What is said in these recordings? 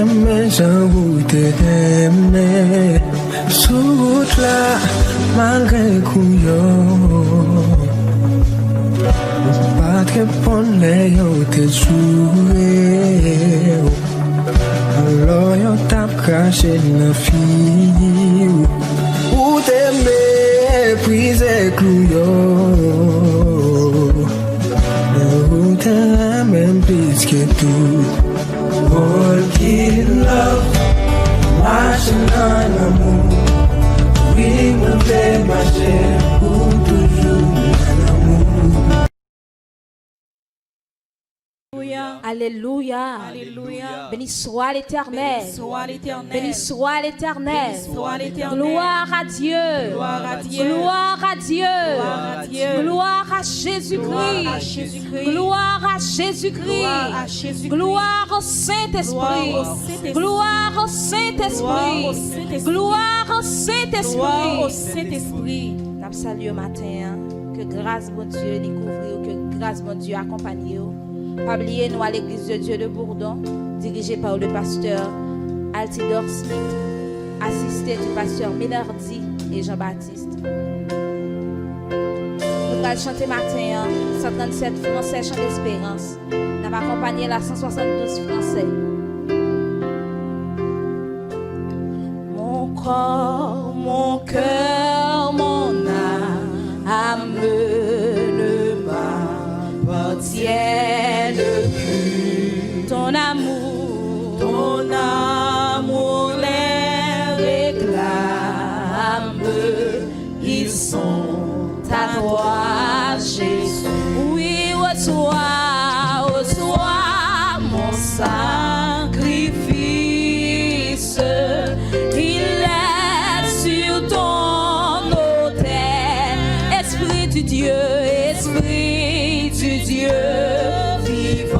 mais j'en t'aimer. Sous là, malgré couillon. Pas de répondre, t'es joué. Alors, yo t'as craché la fille. Ou t'es méprisé, couillon. Ou t'es la même plus que tout. Walk in love, marching en amour. Oui, me fait marcher pour toujours en amour. Alléluia. Alléluia. Béni soit l'Éternel. Béni soit l'Éternel. Gloire à Dieu. Gloire à Dieu. Gloire à Dieu. Gloire à Dieu. Gloire à Jésus-Christ. Gloire à Jésus-Christ. Gloire au Saint-Esprit. Gloire au Saint-Esprit. Gloire au Saint-Esprit. Nous saluons matin. Que grâce bon Dieu découvre, que grâce bon Dieu accompagne. Pas oublier nous à l'église de Dieu de Bourdon, dirigée par le pasteur Altidor Smith, assisté du pasteur Ménardi et Jean-Baptiste. Nous allons chanter matin 137 français, chant d'espérance. Nous allons accompagner la 172 français. Mon corps, mon cœur, mon âme ne m'appartiennent plus. Ton amour les réclame. Ils sont à toi, Jésus. Oui, reçois mon sacrifice. Il est sur ton autel. Esprit du Dieu vivant,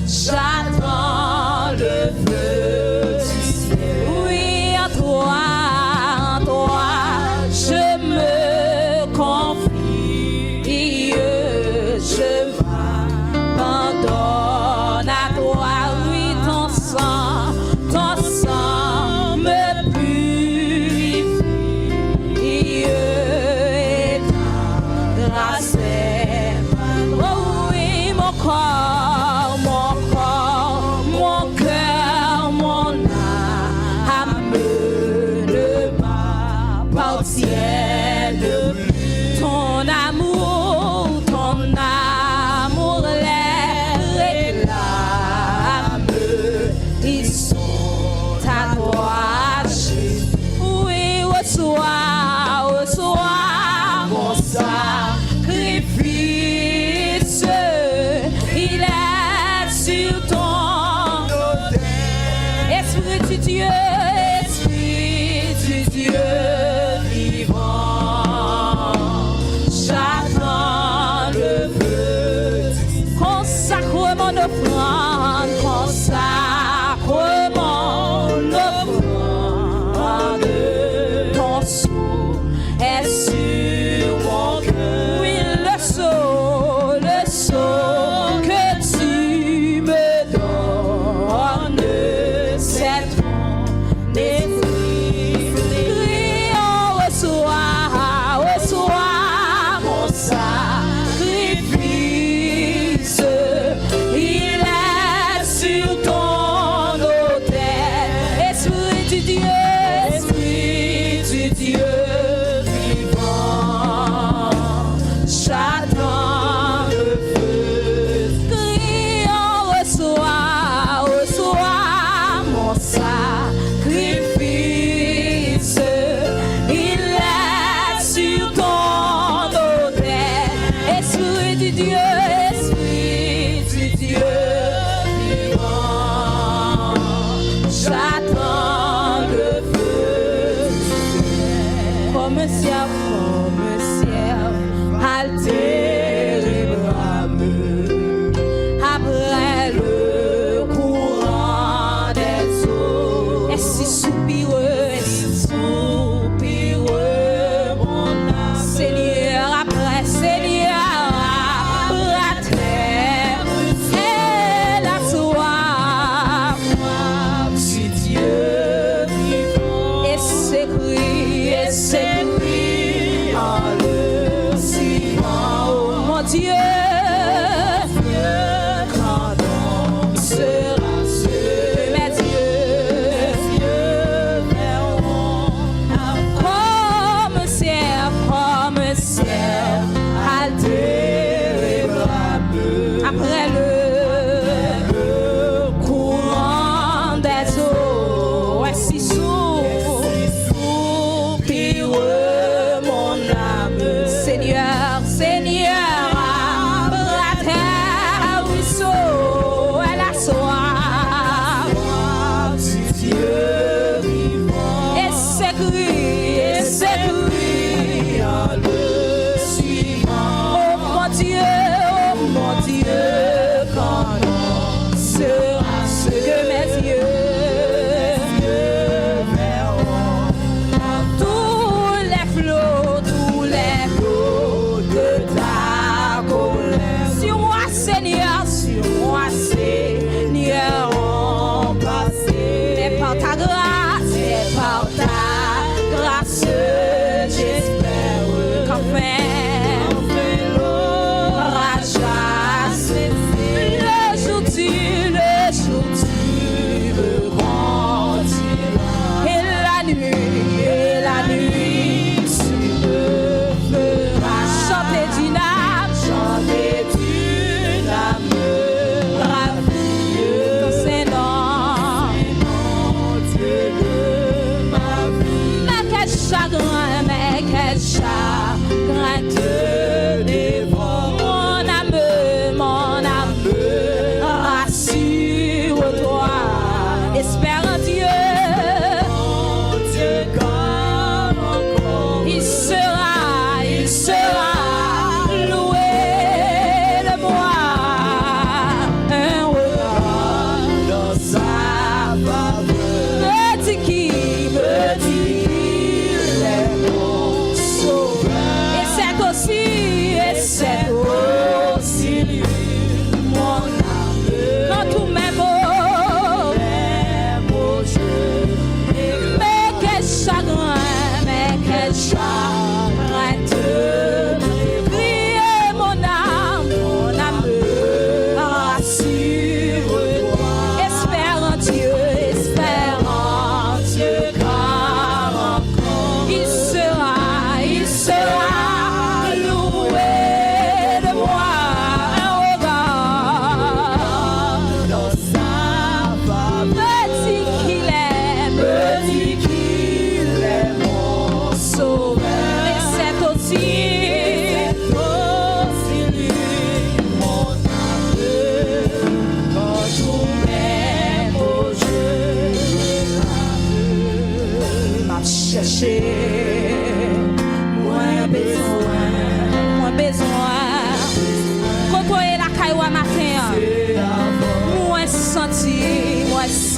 j'attends le feu du ciel. Oui, en toi, je me confie, je m'abandonne à toi. Oui, ton sang me purifie, et ta grâce est oh oui, mon corps, mon cœur, mon âme ne m'appartiennent plus. Ton amour les réclame. Ils sont à toi, Jésus. Oui, reçois mon sacrifice. Il est sur ton Esprit du Dieu vivant. J'attends le feu. Consacre mon offrande, ton sceau est sur mon cœur. Oui, le sceau que tu me donnes, c'est ton esprit. Reçois mon sacrifice. Il est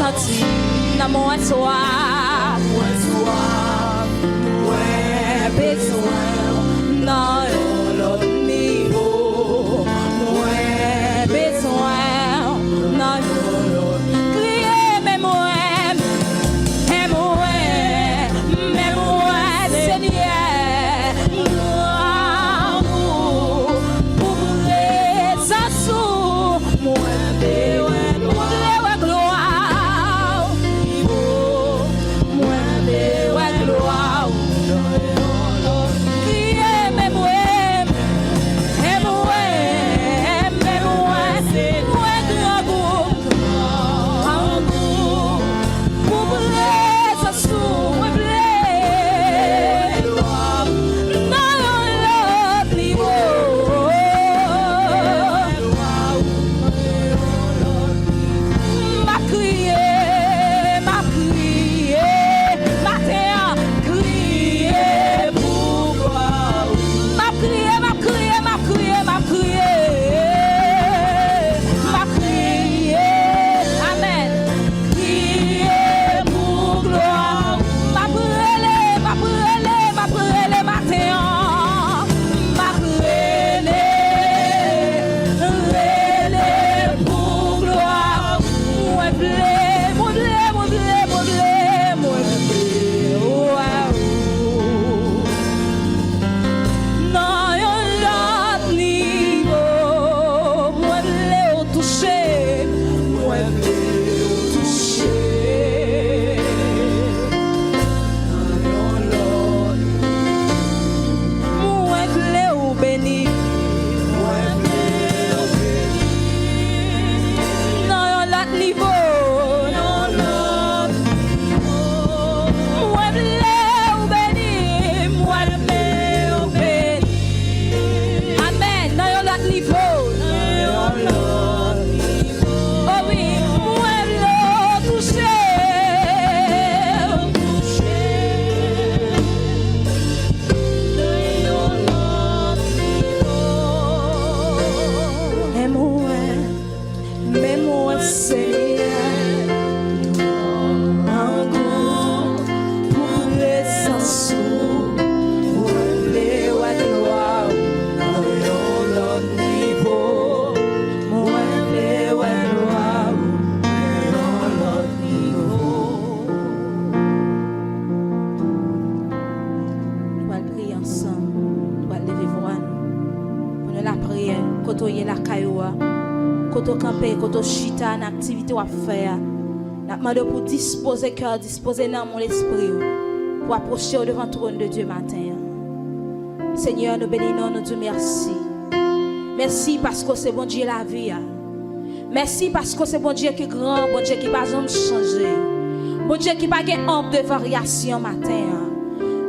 senti dans mon soif, moi besoin dans l'autre niveau, moi besoin dans l'autre crier mais moi Seigneur pour présence moi Koto campé, koto chita, une activité à faire. N'a demandé pour disposer cœur, disposer dans mon esprit pour approcher au devant le trône de Dieu matin. Seigneur, nous bénissons, nous disons merci. Merci parce que c'est bon Dieu la vie. Merci parce que c'est bon Dieu qui est grand, bon Dieu qui n'a pas jamais changé. Bon Dieu qui n'a pas de de variation matin.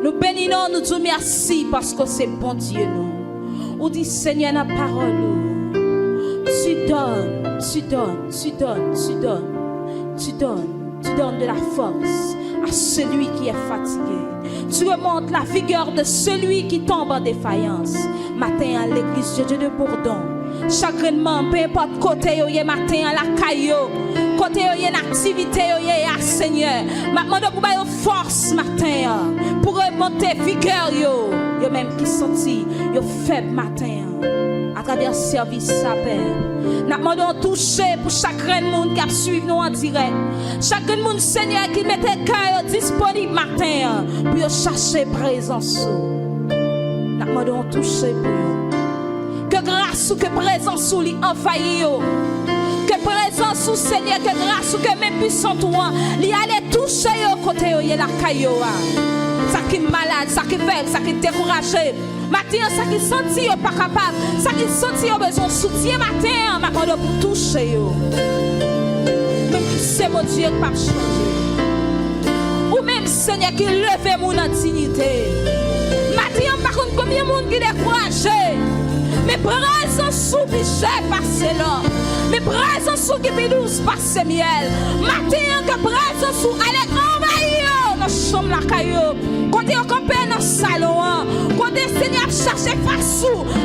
Nous bénissons, nous disons merci parce que c'est bon Dieu nous. On dit Seigneur dans la parole. Tu donnes de la force à celui qui est fatigué. Tu remontes la vigueur de celui qui tombe en défaillance. Matin à l'église de Dieu de Bourdon. Chagrinement, peu importe côté yo yé matin à la caillou, côté yo yé l'activité yo yé à Seigneur. Maintenant pour bailler force matin pour remonter vigueur yo même qui senti yo faible matin à travers service sa père. Nous demandons toucher pour chaque monde qui a suivi nous en direct. Chaque monde, Seigneur, qui mette le cœur disponible matin pour chercher présence. Nous demandons toucher pour eux. Que grâce ou que présence ou lui envahit. Que présence ou Seigneur, que grâce ou que même puissant toi, lui aller toucher au côté de la caillou. Ça qui est malade, ça qui est faible, ça qui est découragé. Matin, ça qui senti pas capable, ça qui senti besoin de soutien matin, ma pour toucher. Même c'est mon Dieu qui pas changer. Ou même Seigneur qui lève mon dignité. Matin, par contre, combien de monde qui découragé. Mais présence sous bichette passer là. Mais présence sous qui douce passer miel. Matin, que présence sous allez envahir dans chambre la caillou. Quand on campé dans le salon, quand le Seigneur cherche face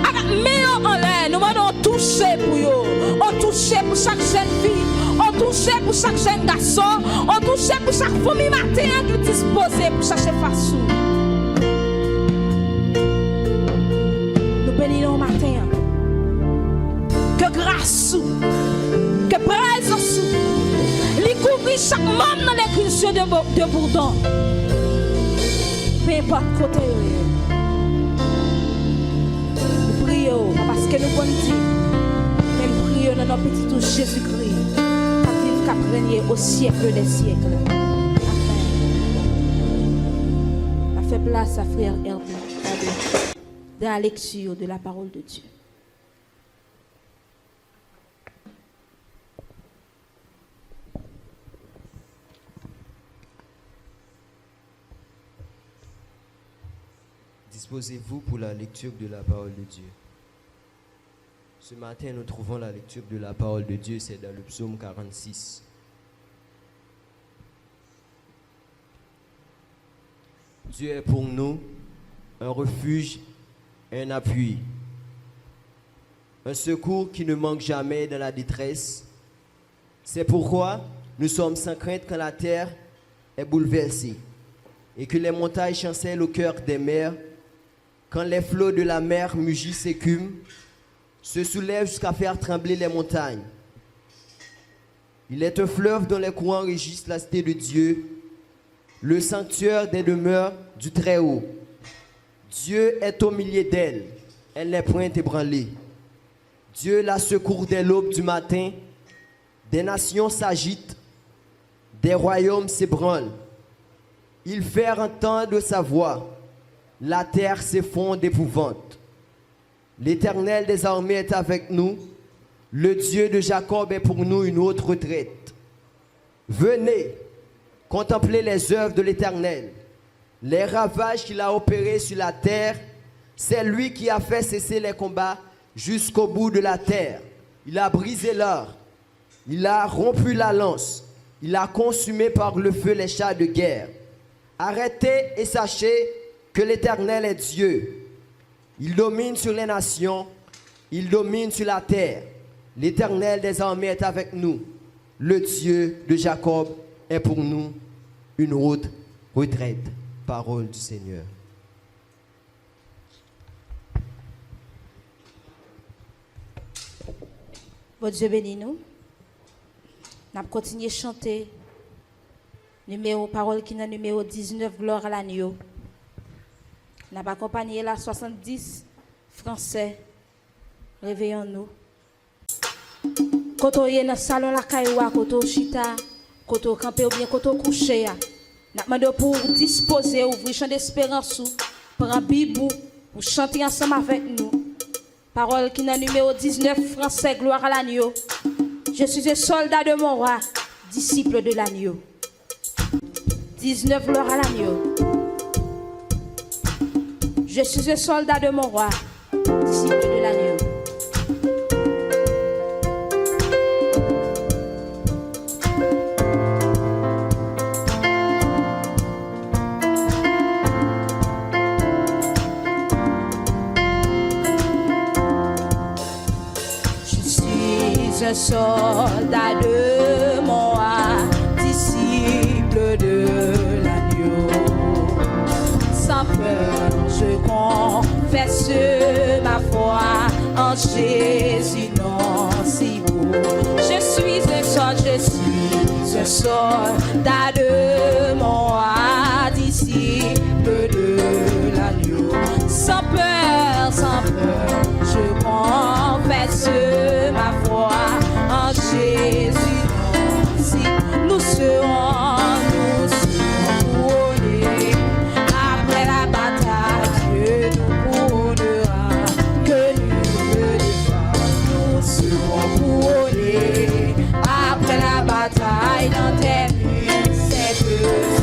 avec meilleur en l'air, nous allons toucher pour eux. On touche pour chaque jeune fille, on touche touché pour chaque jeune garçon. On touché pour chaque famille matin qui est disposée pour chercher face. Nous bénissons matin. Que grâce, que présence, lui couvrir chaque membre dans l'église de Bourdon. Peu importe côté. Nous prions parce que nous bonnes dire. Même prions dans notre petit tout Jésus-Christ. Qui vivre qu'à régner au siècle des siècles. Amen. On fait place à frère Herbert dans la lecture de la parole de Dieu. Disposez-vous pour la lecture de la parole de Dieu. Ce matin, nous trouvons la lecture de la parole de Dieu, c'est dans le psaume 46. Dieu est pour nous un refuge et un appui, un secours qui ne manque jamais dans la détresse. C'est pourquoi nous sommes sans crainte quand la terre est bouleversée et que les montagnes chancellent au cœur des mers. Quand les flots de la mer mugissent écument, se soulèvent jusqu'à faire trembler les montagnes. Il est un fleuve dont les courants régissent la cité de Dieu, le sanctuaire des demeures du Très-Haut. Dieu est au milieu d'elle, elle n'est point ébranlée. Dieu la secourt dès l'aube du matin, des nations s'agitent, des royaumes s'ébranlent. Il fait entendre sa voix. La terre s'effondre d'épouvante. L'Éternel des armées est avec nous. Le Dieu de Jacob est pour nous une haute retraite. Venez, contemplez les œuvres de l'Éternel, les ravages qu'il a opérés sur la terre. C'est lui qui a fait cesser les combats jusqu'au bout de la terre. Il a brisé l'or, il a rompu la lance, il a consumé par le feu les chars de guerre. Arrêtez et sachez que l'Éternel est Dieu. Il domine sur les nations, il domine sur la terre. L'Éternel des armées est avec nous. Le Dieu de Jacob est pour nous une haute retraite. Parole du Seigneur. Votre Dieu bénit nous. Nous allons continuer à chanter. Parole qui est numéro 19, gloire à l'agneau. Nous avons accompagné la 70 français. Réveillons-nous. Quand on est dans le salon, la cailloua, quand on chita, quand on campé ou bien quand on couché, nous demandons pour disposer, ouvrir champ d'espérance, prendre Bibou, pour chanter ensemble avec nous. Parole qui est numéro 19, français, gloire à l'agneau. Je suis un soldat de mon roi, disciple de l'agneau. 19, gloire à l'agneau. Je suis un soldat de mon roi, disciple de l'agneau. Je suis un soldat de mon roi, disciple de l'agneau. Sans peur, je confesse ma foi en Jésus, non si beau. Je suis un soldat de mon roi, disciple de l'agneau. Sans peur, je confesse ma foi en Jésus, non si nous serons couronnés. Après la bataille, Dieu nous couronnera, que nul ne défend. Nous serons couronnés. Après la bataille, dans tes murs, c'est deux.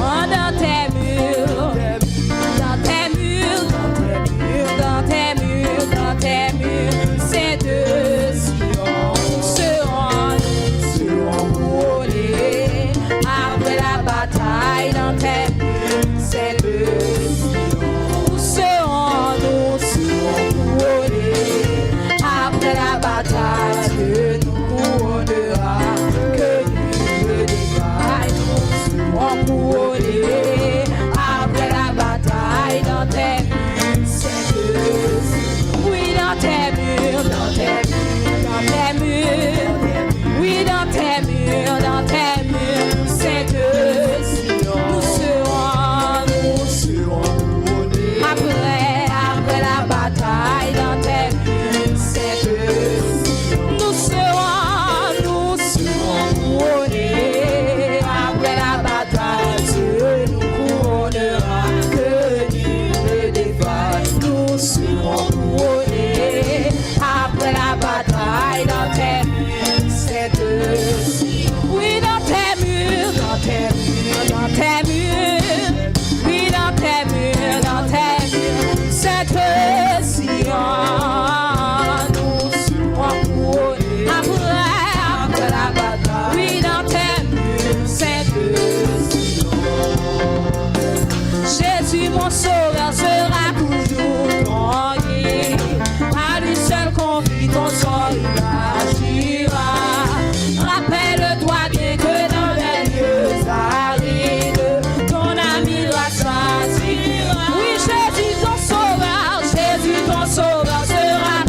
Dans tes murs, dans tes murs, dans tes murs, dans tes murs, dans tes murs, c'est deux. Nous serons couronnés. Après la bataille, dans tes murs, c'est deux. Nous serons couronnés. Après la bataille, Dieu nous couronnera. Que Oui, dans tes murs, dans tes murs, dans tes murs. Oui, dans tes murs, dans tes murs. Cette Sion, nous serons couronnés. Après la bataille. Oui, dans tes murs, cette Sion. Jésus, mon sauveur, sera toujours ton guide. À lui seul confie ton sort, il agira. Rappelle-toi bien que dans les lieux arides, ton ami rassasiera. Oui, Jésus ton sauveur sera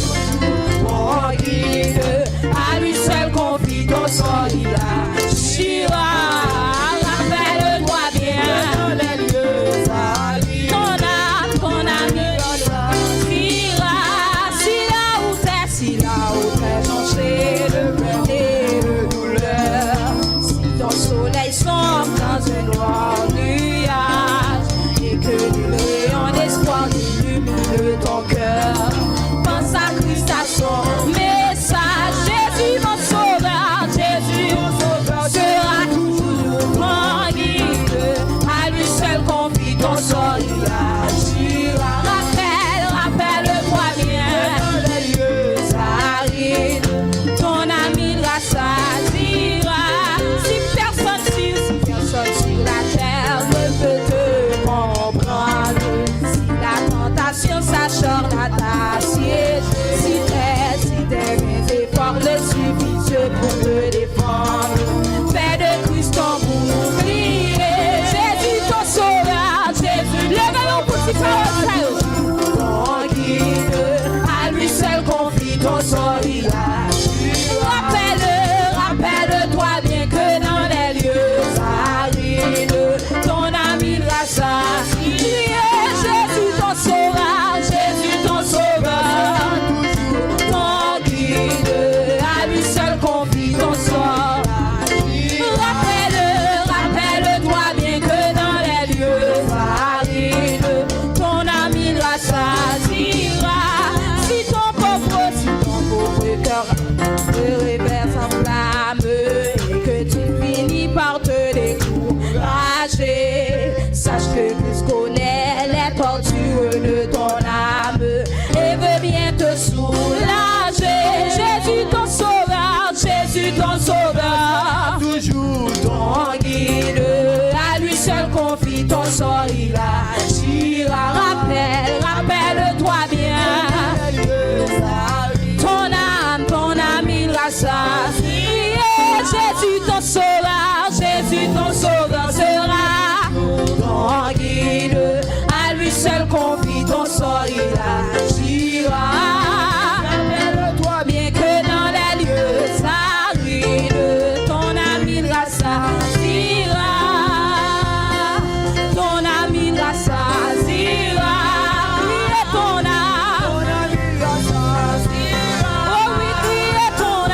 ton guide. À lui seul confie ton sort, il agira. Rappelle-toi bien dans les lieux arides, ton ami rassasiera. Si là où t'es changé de peine et de douleur, si ton soleil sombre dans un noir nuage et que nul rayon d'espoir illumine ton cœur, pense à Christ, à son message. Jésus mon sauveur sera toujours ton guide. À lui seul confie ton sort, il agira. Rappelle-toi bien dans les lieux arides, ton ami rassasiera. Si personne sur la terre ne peut te comprendre, si la tentation s'acharne à t'assiéger, si tes efforts le suffisent pour te défendre, fais de Christ ton bouclier. Jésus ton sauveur, Jésus, lève-le pour t'y faire ton guide. À lui seul confie ton sort, il agira. Rappelle-toi bien que dans les lieux arides, ton ami rassasiera. Jésus ton sauveur, ton guide. À lui seul confie ton sort. Rappelle-toi bien que dans les lieux arides, ton ami rassasiera. Si ton pauvre cœur se réveille sans flamme et que tu finis par te décourager, sache que Christ connaît les tortures de ton âme et veut bien te soulager. Jésus ton sauveur, toujours ton guide. À lui seul confie ton sort, il agira. Rappelle-toi bien ton ami rassasié. Jésus ton sauveur sera ton guide. À lui seul confie ton sort, il agira. Rappelle-toi bien que dans les lieux arides, ton ami rassasiera. Ton ami rassasiera. Criez ton ami rassasiera. Oh oui, criez ton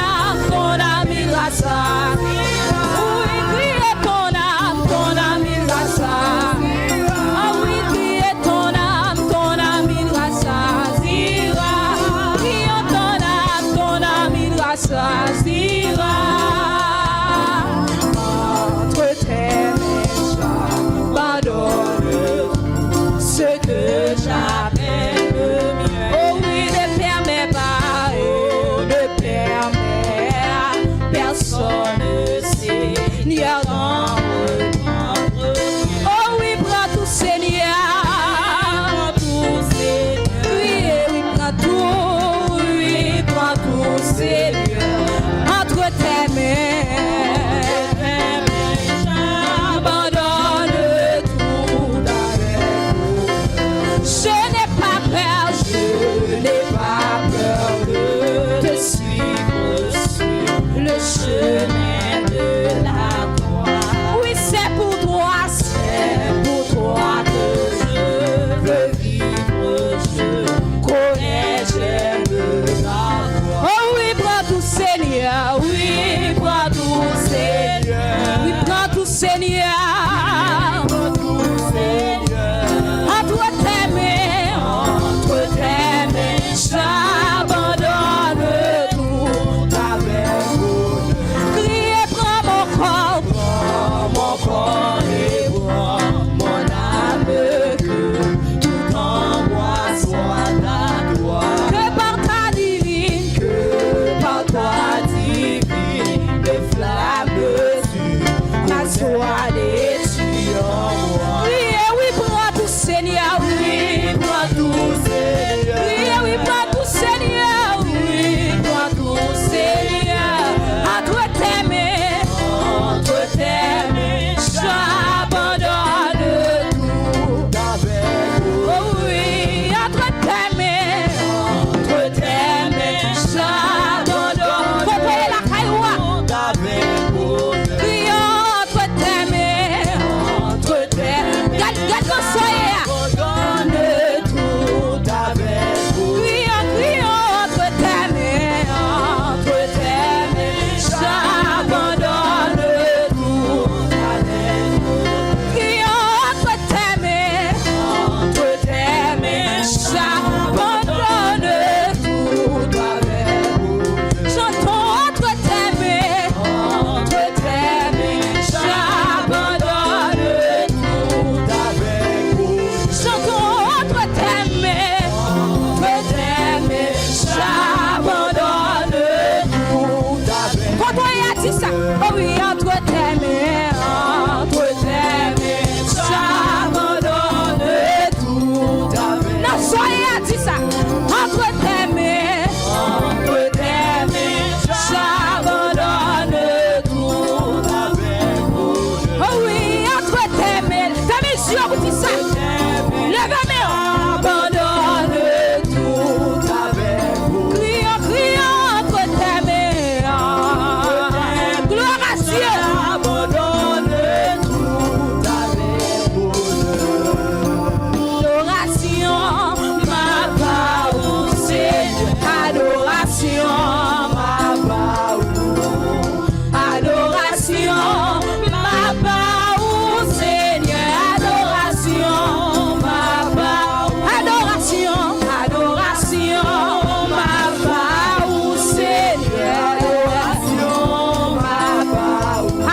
ami rassasiera. Oui, criez ton ami rassasiera. Oh oui, criez ton ami rassasiera. Criez ton ami rassasiera. Entre tes mains, j'abandonne ce que j'avais de mieux. Oh oui, ne permets pas, ne permets à personne, Seigneur, d'en reprendre. Oh oui, prends tout, Seigneur. Oui, prends tout, Seigneur. Entre tes mains, j'abandonne tout avec vous. Je n'ai pas peur de te suivre sur le chemin de oui, entre tes mains, j'abandonne tout. Non, soyez à dire ça. Entre tes mains, j'abandonne tout. Oh oui, entre tes mains. T'as mes yeux, vous dites ça. Lève la main. Abandonne tout. Criant, criant entre tes mains. Gloire à Dieu. Abandonne tout. Adoration, ma part, Seigneur. Adoration, ma part. Adoration, ma part, Seigneur. Adoration, ma part. Adoration, adoration, ma part, Seigneur. Adoration, ma part.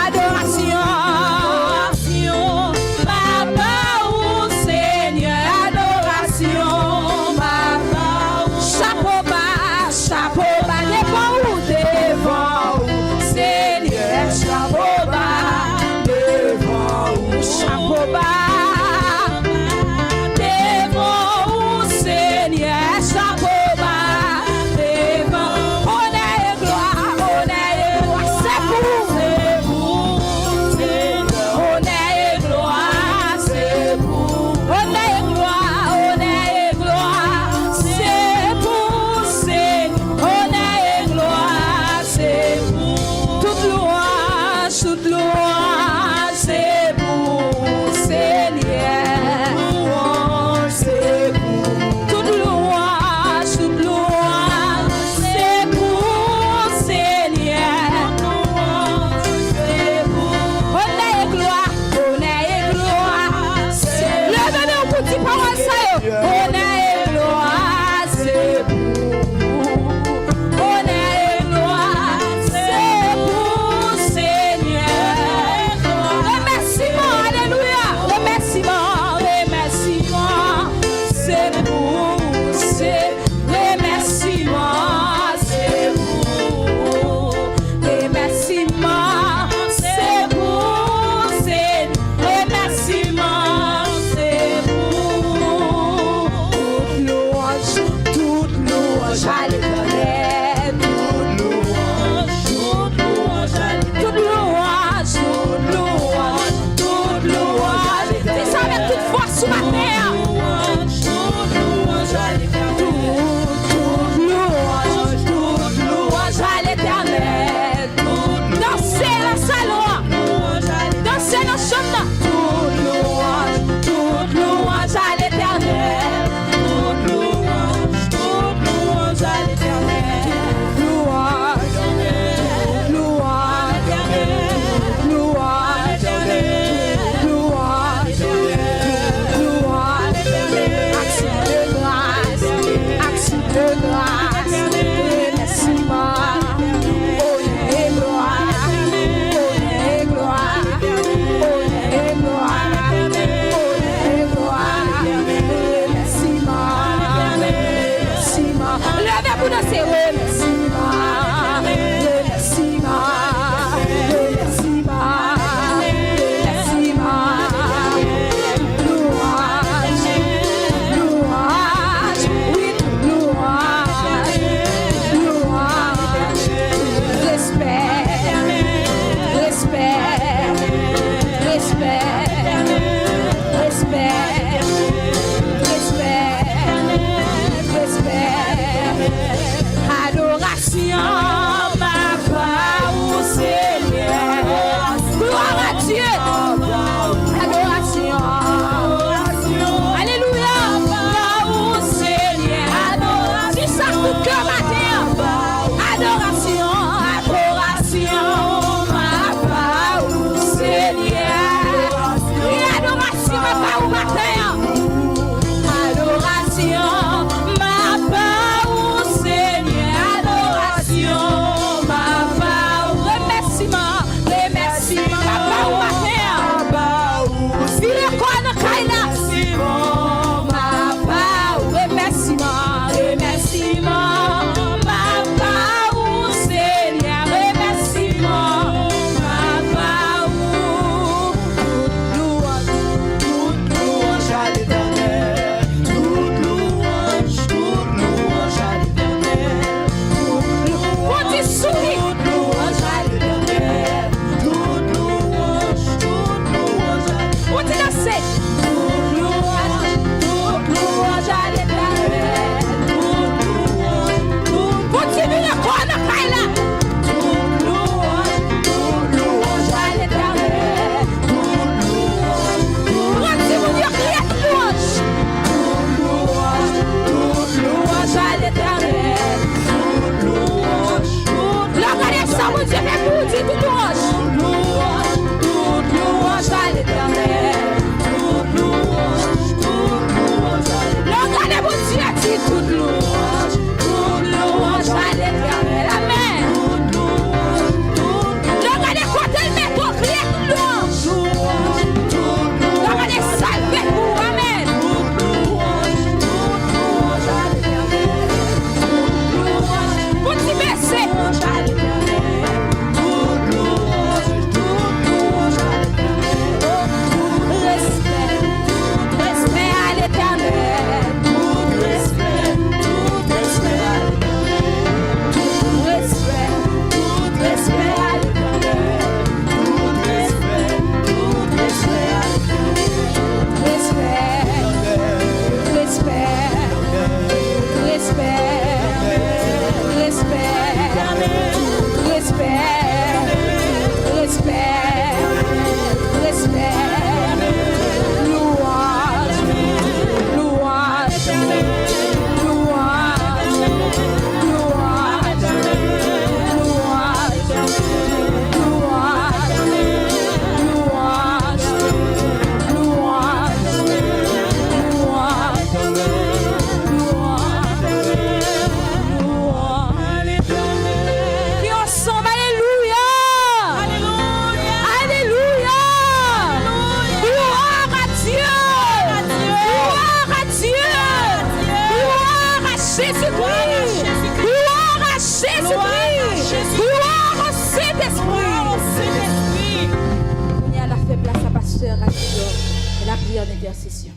intercession.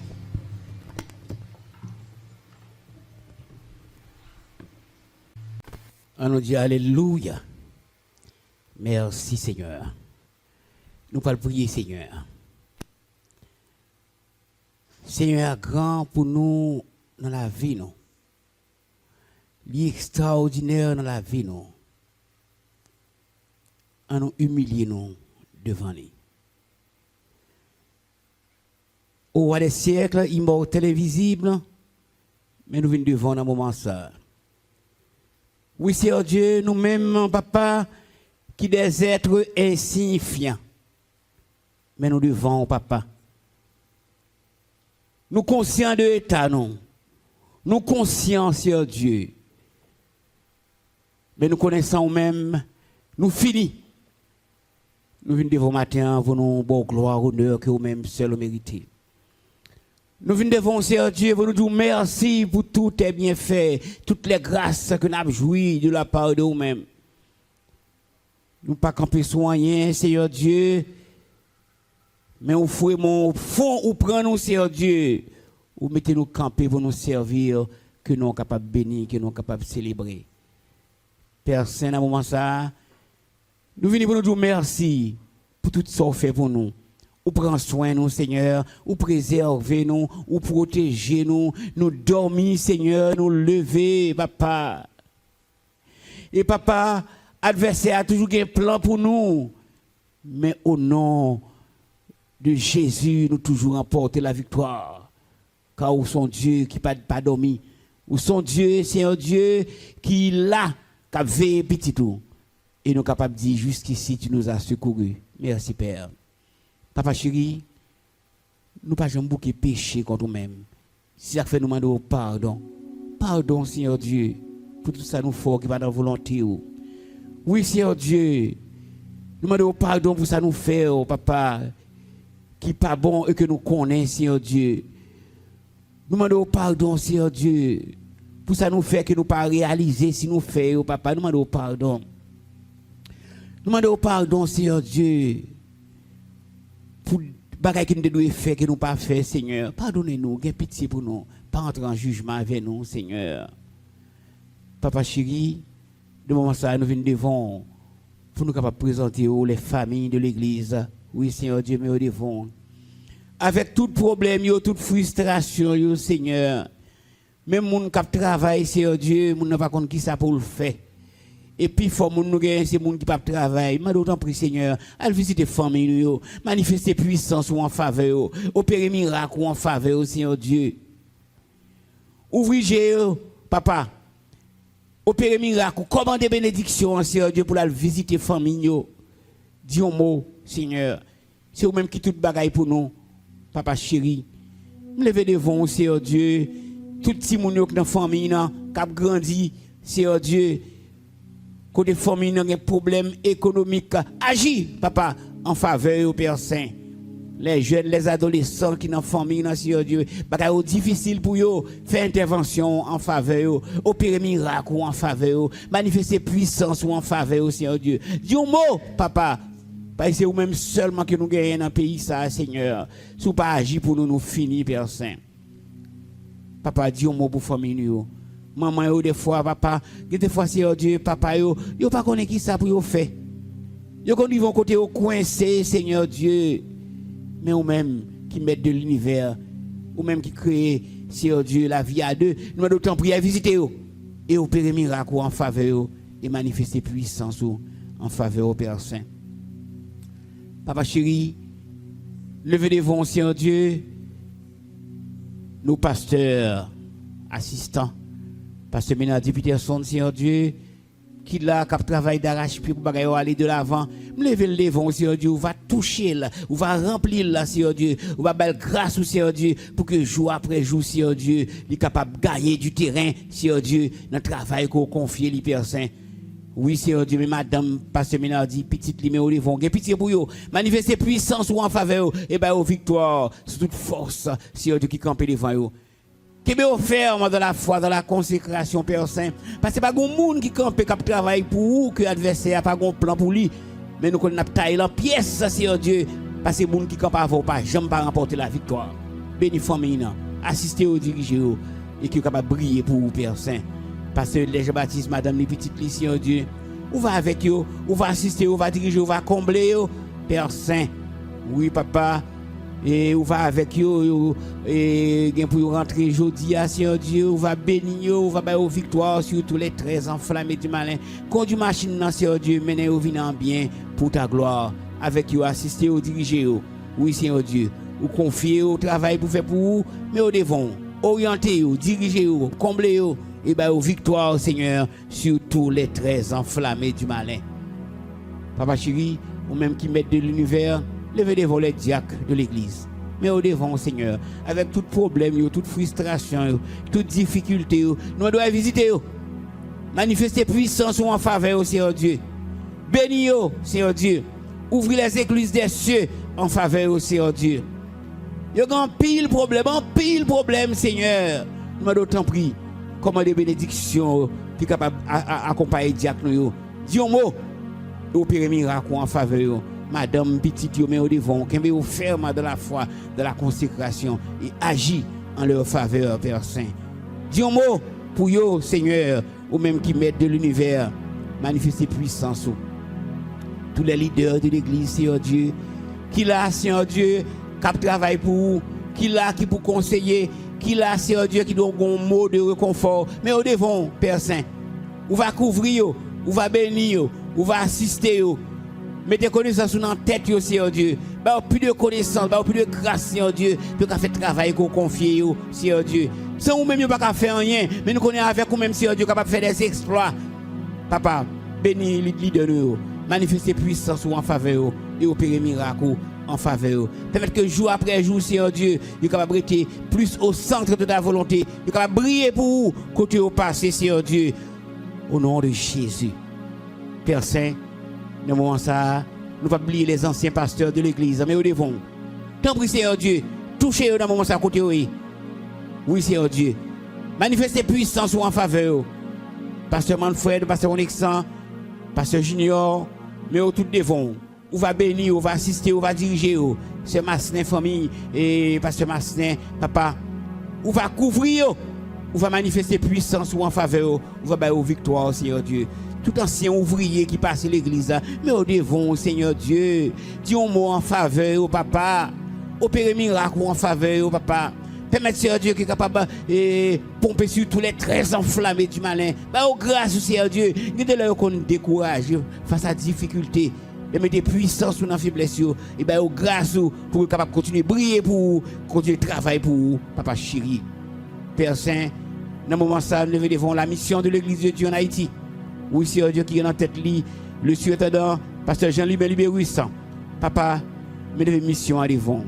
On nous dit Alléluia. Merci Seigneur. Nous allons prier Seigneur. Seigneur grand pour nous dans la vie nous. L'extraordinaire dans la vie nous. En nous humilier nous devant lui. Au roi des siècles, immortel et invisible, mais nous venons devant dans un moment ça. Oui, Seigneur Dieu, nous-mêmes, papa, qui des êtres insignifiants. Mais nous devons, papa. Nous conscients de l'état, non. Nous conscients, Seigneur Dieu. Mais nous connaissons même, nous finissons. Nous venons devant matin pour nous bon gloire, honneur que vous-même seul méritez. Nous venons devant Seigneur Dieu pour nous dire merci pour tout tes bienfaits, toutes les grâces que nous avons jouies de la part de nous-mêmes. Nous pas camper soigner, Seigneur Dieu, mais au fond, ou prenons, Seigneur Dieu, ou mettez-nous camper pour nous servir, que nous sommes capables de bénir, que nous sommes capables de célébrer. Père Saint, à un moment ça, nous venons pour nous dire merci pour tout ce que vous fait pour nous. Ou prend soin nous, Seigneur, ou préserver nous, ou protéger nous, nous dormir, Seigneur, nous lever, papa. Et papa, adversaire a toujours un plan pour nous, mais au nom de Jésus, nous toujours remporter la victoire. Car où son Dieu qui n'a pas dormi, où son Dieu, Seigneur Dieu, qui là, qui a veillé petit tout. Et nous sommes capables de dire, jusqu'ici, tu nous as secourus. Merci, Père. Papa chéri, nous pas jamais beaucoup péché contre nous-mêmes. Si ça fait nous demander pardon. Pardon, Seigneur Dieu, pour tout ça nous fait qui va dans la volonté. Oui, Seigneur Dieu, nous demandons pardon pour ça nous fait, papa, qui pas bon et que nous connaissons, Seigneur Dieu. Nous demandons pardon, Seigneur Dieu, pour ça nous fait que nous pas réaliser si nous faisons, papa. Nous demandons pardon. Nous demandons pardon, Seigneur Dieu, pour bagaille que nous devons faire que nous pas fait, Seigneur. Pardonnez-nous, ayez pitié pour nous, pas entrer en jugement avec nous, Seigneur. Papa chéri, de moment ça nous venons devant pour nous capables de présenter les familles de l'église. Oui, Seigneur Dieu, mais nous devons avec tout problème, toute frustration, Seigneur. Même moun qui travaille, Seigneur Dieu, moun n'a pas compte qui ça pour le faire. Et puis, il faut que nous ayons ces gens qui peuvent travailler. Mais d'autant plus, Seigneur, allez visiter les familles, manifester puissance en faveur, opérer miracle en faveur, Seigneur Dieu. Ouvrez Dieu, papa. Opérer miracle, commander bénédiction, Seigneur Dieu, pour aller visiter les familles. Dis un mot, Seigneur. C'est vous-même qui tout bagaille pour nous, papa chéri. Me lever devant, Seigneur Dieu. Tout petit monde qui dans la famille, qui a grandi, Seigneur Dieu. Côté famille, il y a un problème économique. Agis, papa, en faveur au Père Saint. Les jeunes, les adolescents qui sont dans la famille, Seigneur Dieu, c'est difficile pour eux. Faire intervention en faveur, opérer miracle en faveur, manifester puissance en faveur, Seigneur Dieu. Dis un mot, papa. Parce que c'est vous-même seulement que nous gagnons dans le pays, ça, Seigneur. Si vous pas agir pour nous, nous finir, Père Saint. Papa, dis un mot pour la famille. Maman, yo, des fois, papa, des fois, Seigneur Dieu, papa, yo pas connaît qui ça pour yo faire. Yo qu'on vont côté au coincé, Seigneur Dieu. Mais ou même qui mettent de l'univers, ou même qui crée, Seigneur Dieu, la vie à deux, nous avons d'autant prier à visiter yo et opérer miracle en faveur et manifester puissance en faveur au Père Saint. Papa chéri, levez devant, Seigneur Dieu, nos pasteurs, assistants, Pasteur Ménardi Peterson, Seigneur Dieu, qui là, qui travaille d'arrache-pied pour aller de l'avant, me lever le devant, Seigneur Dieu, on va toucher là, on va remplir là, Seigneur Dieu, on va belle grâce au Seigneur Dieu, pour que jour après jour, Seigneur Dieu, il est capable de gagner du terrain, Seigneur Dieu, dans le travail qu'on confie, le Père Saint. Oui, Seigneur Dieu, mais madame, Pasteur Ménardi, petite limée au devant, pitié pour vous, manifester puissance ou en faveur, et bien, aux victoires, sous toute force, Seigneur Dieu, qui campe devant vous. Qui est offert dans la foi, dans la consécration, Père Saint. Parce que pas de monde qui campe, qui travaille pour vous, que l'adversaire n'a pas de plan pour lui. Mais nous connaissons taille en pièce, Seigneur Dieu. Parce que les gens qui campent avant, pas jamais remporter la victoire. bénis famille, assistez au diriger et qui est capable de briller pour vous, Père Saint. Pasteur Jean-Baptiste, Madame les petites Seigneur Dieu, on va avec eux, on va assister, on va diriger, on va combler, Père Saint. Oui, papa. Et on va avec eux, et pour rentrer aujourd'hui, Seigneur Dieu, on va bénir, on va faire victoire sur tous les traits enflammés du malin. Conduis machine, Seigneur Dieu, menez au vinant bien pour ta gloire. Avec eux, assister au diriger. Oui, Seigneur Dieu, ou confier au travail pour faire pour vous, mais au devant, orienter, diriger, combler, et bien aux victoires, Seigneur, sur tous les traits enflammés du malin. Papa chéri, ou même qui mettent de l'univers, levez devant les diacres de l'église. Mais au devant, Seigneur, avec tout problème, toute frustration, toute difficulté, nous devons visiter, manifester puissance en faveur, Seigneur Dieu. Bénis, Seigneur Dieu. Ouvrez les églises des cieux en faveur, Seigneur Dieu. Il y a un pile problème, Seigneur. Nous d'autant pris, comment des bénédictions qui sont capables d'accompagner les diacres. Dis un mot, opérer miracle en faveur. Madame petite, mais au devant, qui est ferme dans la foi, de la consécration et agit en leur faveur, Père Saint. Dis un mot pour eux, Seigneur, ou même qui mettent de l'univers, manifester puissance. Tous les leaders de l'église, Seigneur Dieu, qui là, Seigneur Dieu, qui travaille pour vous, qui là, qui pour conseiller, qui là, Seigneur Dieu, qui donne un mot de réconfort, mais au devant, Père Saint, on va couvrir, on va bénir, on va assister. Mettez connaissance dans la tête, Seigneur Dieu. Plus de connaissances, plus de grâce, Seigneur Dieu, pour faire le travail qu'on confie, Seigneur Dieu. Sans nous-mêmes, nous ne pouvons pas faire rien, mais nous connaissons avec nous-mêmes, Seigneur Dieu, capable de faire des exploits. Papa, bénis les leaders, manifestez puissance en faveur et opérer miracle en faveur. Permettre que jour après jour, Seigneur Dieu, nous sommes capables d'être plus au centre de ta volonté. Nous sommes capables de briller pour vous, côté au passé, Seigneur Dieu. Au nom de Jésus. Père Saint, dans le moment ça, nous ne pouvons pas oublier les anciens pasteurs de l'église, mais nous devons. Tant pis, Seigneur Dieu, touchez-eux dans le moment ça, côté oui. Oui, Seigneur Dieu. Manifestez puissance en faveur. Pasteur Manfred, Pasteur Onexan, Pasteur Junior, mais au tout devant. On va bénir, on va assister, on va diriger. C'est Massenet famille et Pasteur Massenet, papa. On va couvrir, on va manifester puissance en faveur, on va faire victoire, Seigneur Dieu. Tout ancien ouvrier qui passe l'église, mais au devant, Seigneur Dieu, dis un mot en faveur, papa. Opérer miracle en faveur, papa. Permettre, Seigneur Dieu, qui est capable de pomper sur tous les traits enflammés du malin. Au grâce, Seigneur Dieu, nous qu'on décourage face à la difficulté. Et mettez puissance sur nos faiblesses. Et bien, au grâce pour être capable de continuer à briller pour vous, continuer à travailler pour vous, papa chéri. Père Saint, dans le moment ça, nous devons la mission de l'église de Dieu en Haïti. Oui, Seigneur Dieu, qui est en tête, le surintendant, pasteur Jean-Libé Libéruissan. Papa, nous devons mission à devant.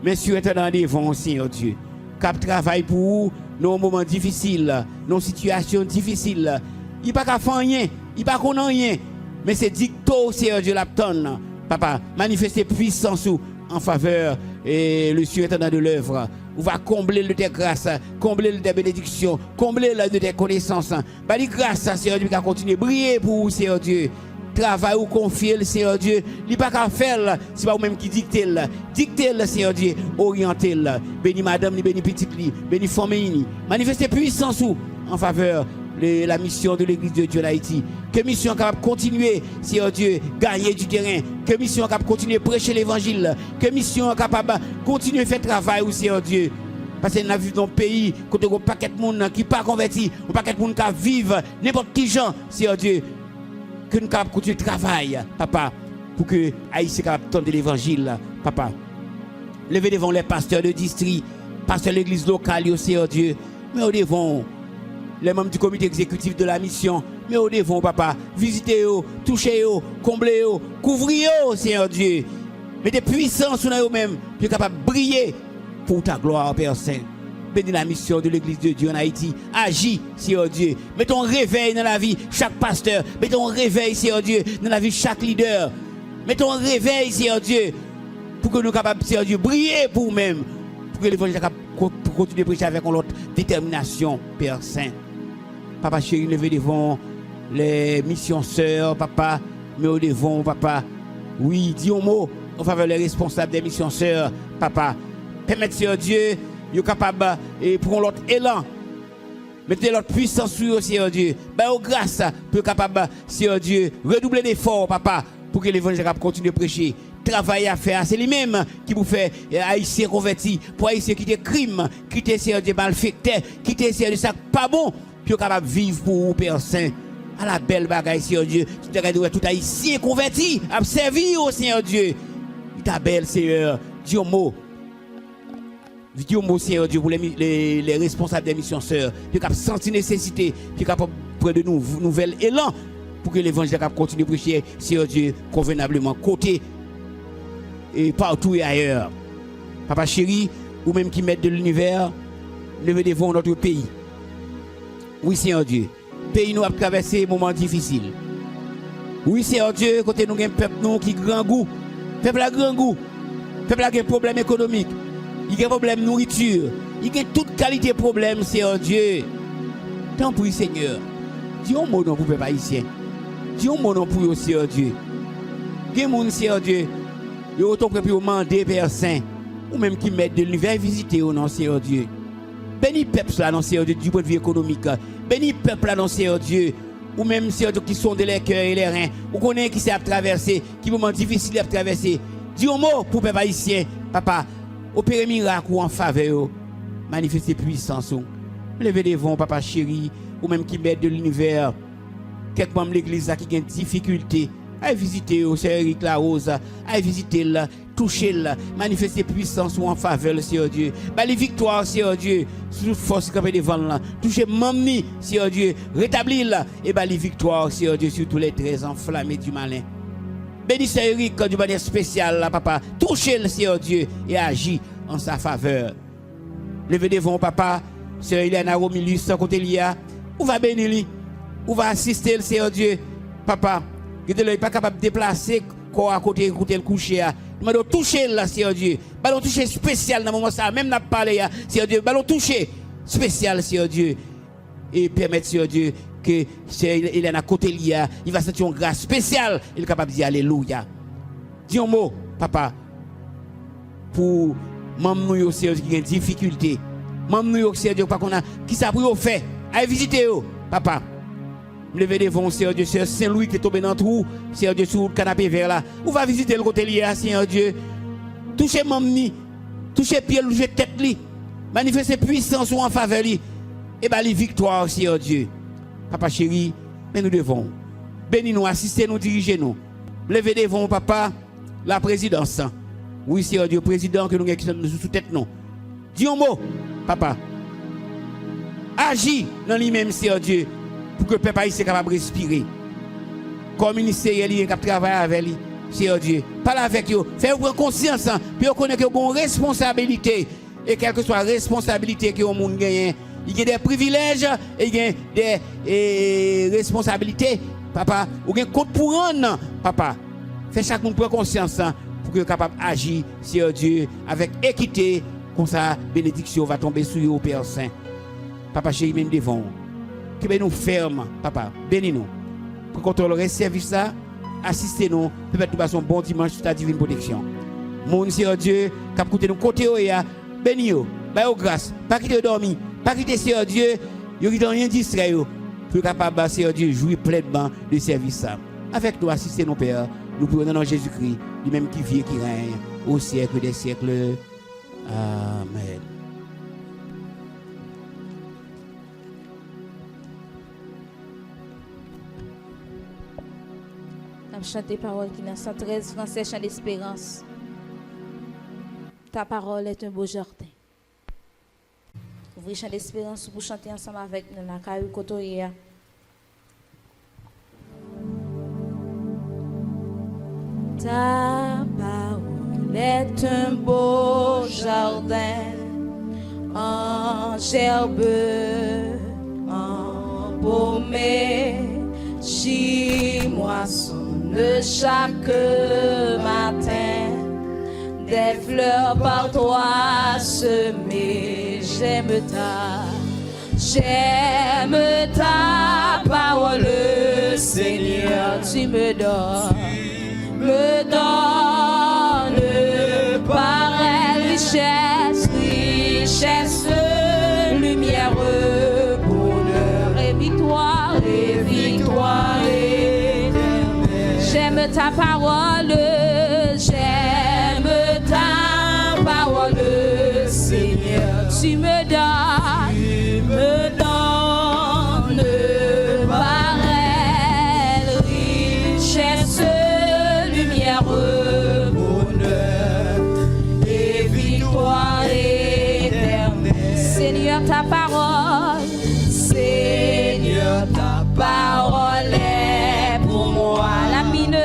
Mais surintendant devant, Seigneur Dieu. Cap travail pour vous, dans un moment difficile, dans une situation difficile. Il n'y a pas qu'à faire rien, il n'y a pas qu'on a rien. Mais c'est dicto, Seigneur Dieu, l'aptonne. Papa, manifestez puissance en faveur et le surintendant de l'œuvre. On va combler de tes grâces, combler de tes bénédictions, combler de tes connaissances. Bah, les grâces, Seigneur Dieu, qui a continué à briller pour vous, Seigneur Dieu. Travail ou confier le Seigneur Dieu, il n'y a pas qu'à faire, c'est pas vous-même qui dictez le Seigneur Dieu, orientez le. Bénis madame, bénis petite, bénis famille, manifestez puissance en faveur de la mission de l'église de Dieu d'Haïti. Que mission capable de continuer, Seigneur Dieu, gagner du terrain. Que mission capable de continuer à prêcher l'évangile. Que mission capable de continuer à faire travail au Seigneur Dieu. Parce que nous vivons dans un pays où il y a un paquet de monde qui n'est pas converti, un paquet de monde qui vivent n'importe qui gens, Seigneur Dieu. Que nous puissions continuer le travail, papa, pour que Haïti capable de l'évangile, papa. Levez devant les pasteurs de district, pasteurs de l'église locale, au Seigneur Dieu. Mais au devant les membres du comité exécutif de la mission, mais au devant, papa, visitez-vous, touchez-vous, comblez-vous, couvrez-vous, Seigneur Dieu. Mettez puissance sur nous-mêmes, puis capable de briller pour ta gloire, Père Saint. Bénis la mission de l'église de Dieu en Haïti. Agis, Seigneur Dieu. Mettons réveil dans la vie chaque pasteur. Mettons réveil, Seigneur Dieu, dans la vie chaque leader. Mettons réveil, Seigneur Dieu, pour que nous capables, Seigneur Dieu, briller pour nous-mêmes. Pour que l'évangile pour continuer à prêcher avec notre détermination, Père Saint. Papa chéri, levez devant les missions sœurs, papa. Mais au devant, papa. Oui, dis un mot en faveur des responsables des missions sœurs, papa. Permettez, Seigneur Dieu, Ils sont capables de prendre l'autre élan. Mettez l'autre puissance sur eux, Seigneur Dieu. Bah, grâce pour capable, Seigneur Dieu, redoubler d'efforts, papa, pour que l'évangile continue de prêcher. Travail à faire, c'est lui-même qui vous fait haïtiens convertis, pour haïtiens quitter crime, quitter Seigneur Dieu malfecté, quitter Seigneur Dieu ça pas bon, puis capable de vivre pour vous, Père Saint. À la belle bagaille, Seigneur Dieu. Tu te tout haïtien converti, à servir au Seigneur Dieu. Ta belle, Seigneur. Dis un mot. Dis un mot, Seigneur Dieu, pour les responsables des missions sœurs. Puis qui ont senti nécessité, puis qui ont prendre de nouvelles élan pour que l'évangile continue de prêcher, Seigneur Dieu, convenablement, côté et partout et ailleurs. Papa chéri, ou même qui mettent de l'univers, levez devant notre pays. Oui, Seigneur Dieu. Pays nous a traversé des moments difficiles. Oui, Seigneur Dieu, côté nous avons un peuple nous qui a grand goût. Peuple a grand goût. Peuple a un problème économique. Il y a un problème de nourriture. Il y a toute qualité de problème, Seigneur Dieu. Tant pis, Seigneur. Dis un mot non pour le peuple haïtien. Dis un mot non pour le Seigneur Dieu. Il y a des gens, Seigneur Dieu, qui ont autant pour demander, Père Saint, ou même qui mettent de l'univers visiter au nom, Seigneur Dieu. Bénis le peuple là, non, Seigneur Dieu, du point de vue économique. Bénis le peuple là, non, Seigneur Dieu. Ou même, Seigneur Dieu, qui sont de les cœurs et les reins. Ou connaît qui s'est à traverser, qui moment difficile à traverser. Dis un mot pour le peuple haïtien, papa. Opérer miracle ou en faveur, manifester puissance. Levez devant, papa chéri, ou même qui met de l'univers. Quelques membres de l'église qui ont des difficultés. Allez visiter, c'est Eric La Rose. Allez visiter, toucher, manifester puissance ou en faveur, Seigneur Dieu. Les victoires, Seigneur Dieu, sous force qui est devant là. Toucher mamie, Seigneur Dieu, rétablir et les victoires, Seigneur Dieu, sur tous les traits enflammés du malin. Bénissez Eric du manière spéciale, là, papa. Touchez le Seigneur Dieu et agit en sa faveur. Levez devant, papa. Seigneur Iléana Romilus, côté Lia. Où va bénir lui? Où va assister le Seigneur Dieu? Papa, il n'est pas capable de déplacer corps à côté, écouter le coucher. Il m'a touché là, Seigneur Dieu. Ballon touché spécial dans le moment ça. Même n'a pas parlé, Seigneur Dieu. Ballon touché spécial, Seigneur Dieu. Et permettre, Seigneur Dieu, que il est à côté Lia, il va sentir une grâce spéciale, il est capable de dire Alléluia. Dis un mot, papa, pour maman nous qui a des difficultés. Maman nous qui a qui ça pour faire. Allez visiter papa. Levez devant Seigneur Dieu, Seigneur Saint-Louis qui est tombé dans le trou, Seigneur Dieu sur le canapé vert là. On va visiter le côté Lia, Seigneur Dieu. Touchez maman, touchez pied, touchez tête li. Manifestez puissance en faveur li. Et les victoires, Seigneur Dieu. Papa chéri, mais nous devons. Bénis-nous, assistez-nous, dirigez-nous. Levez devant, papa, la présidence. Oui, Seigneur Dieu, président que nous avons sous tête, non. Dis un mot, papa. Agis dans lui-même, Seigneur Dieu, pour que le peuple soit capable de respirer. Comme ministériel, il est capable de travailler avec lui, Seigneur Dieu. Parle avec eux, faites-vous prendre conscience, puis vous connaissez que vous avez une responsabilité. Et quelle que soit la responsabilité que vous gagne, il y a des privilèges et il y a des responsabilités, papa. Ou un compte pour rendre, papa. Faites chaque monde prendre conscience pour que capable d'agir, Seigneur Dieu, avec équité, comme ça, bénédiction va tomber sur vous, Père Saint. Papa chéri, même devant. Que nous ferme, papa. Bénis-nous. Pour contrôler ce service-là, assistez-nous. Peut-être nous passons un bon dimanche sur ta divine protection. Mon Seigneur Dieu, qui a coûté nous côté, bénis-nous. Baille grâce. Pas quitter dormir. Pas quitter Seigneur Dieu. Vous n'avez rien distrait. Pour capable, Seigneur Dieu, jouir pleinement de service. Avec nous, assistez nos pères. Nous prions dans le nom de Jésus-Christ, lui-même qui vit et qui règne au siècle des siècles. Amen. On chante des paroles qui dans 113 français, chant d'espérance. Ta parole est un beau jardin. Ouvrez chant d'espérance pour chanter ensemble avec nous la caillou Kotoria. Ta parole est un beau jardin en gerbe, embaumé, j'y moissonne chaque matin. Des fleurs par toi semées, j'aime ta parole, Seigneur, tu me donnes par richesse parole, j'aime ta parole, Seigneur, tu me donnes par elle richesse, lumière, bonheur et victoire éternelle. Seigneur, ta parole, Seigneur, ta parole est pour moi la mine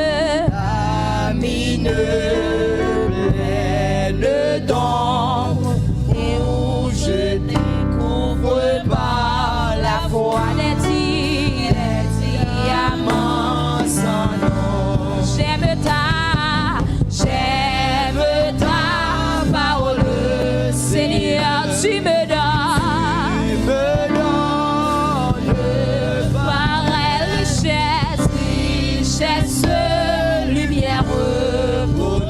pleine d'ombre et où je découvre par la foi les diamants sans nom. J'aime ta parole, Seigneur, tu me donnes par elle richesse, lumière, bonheur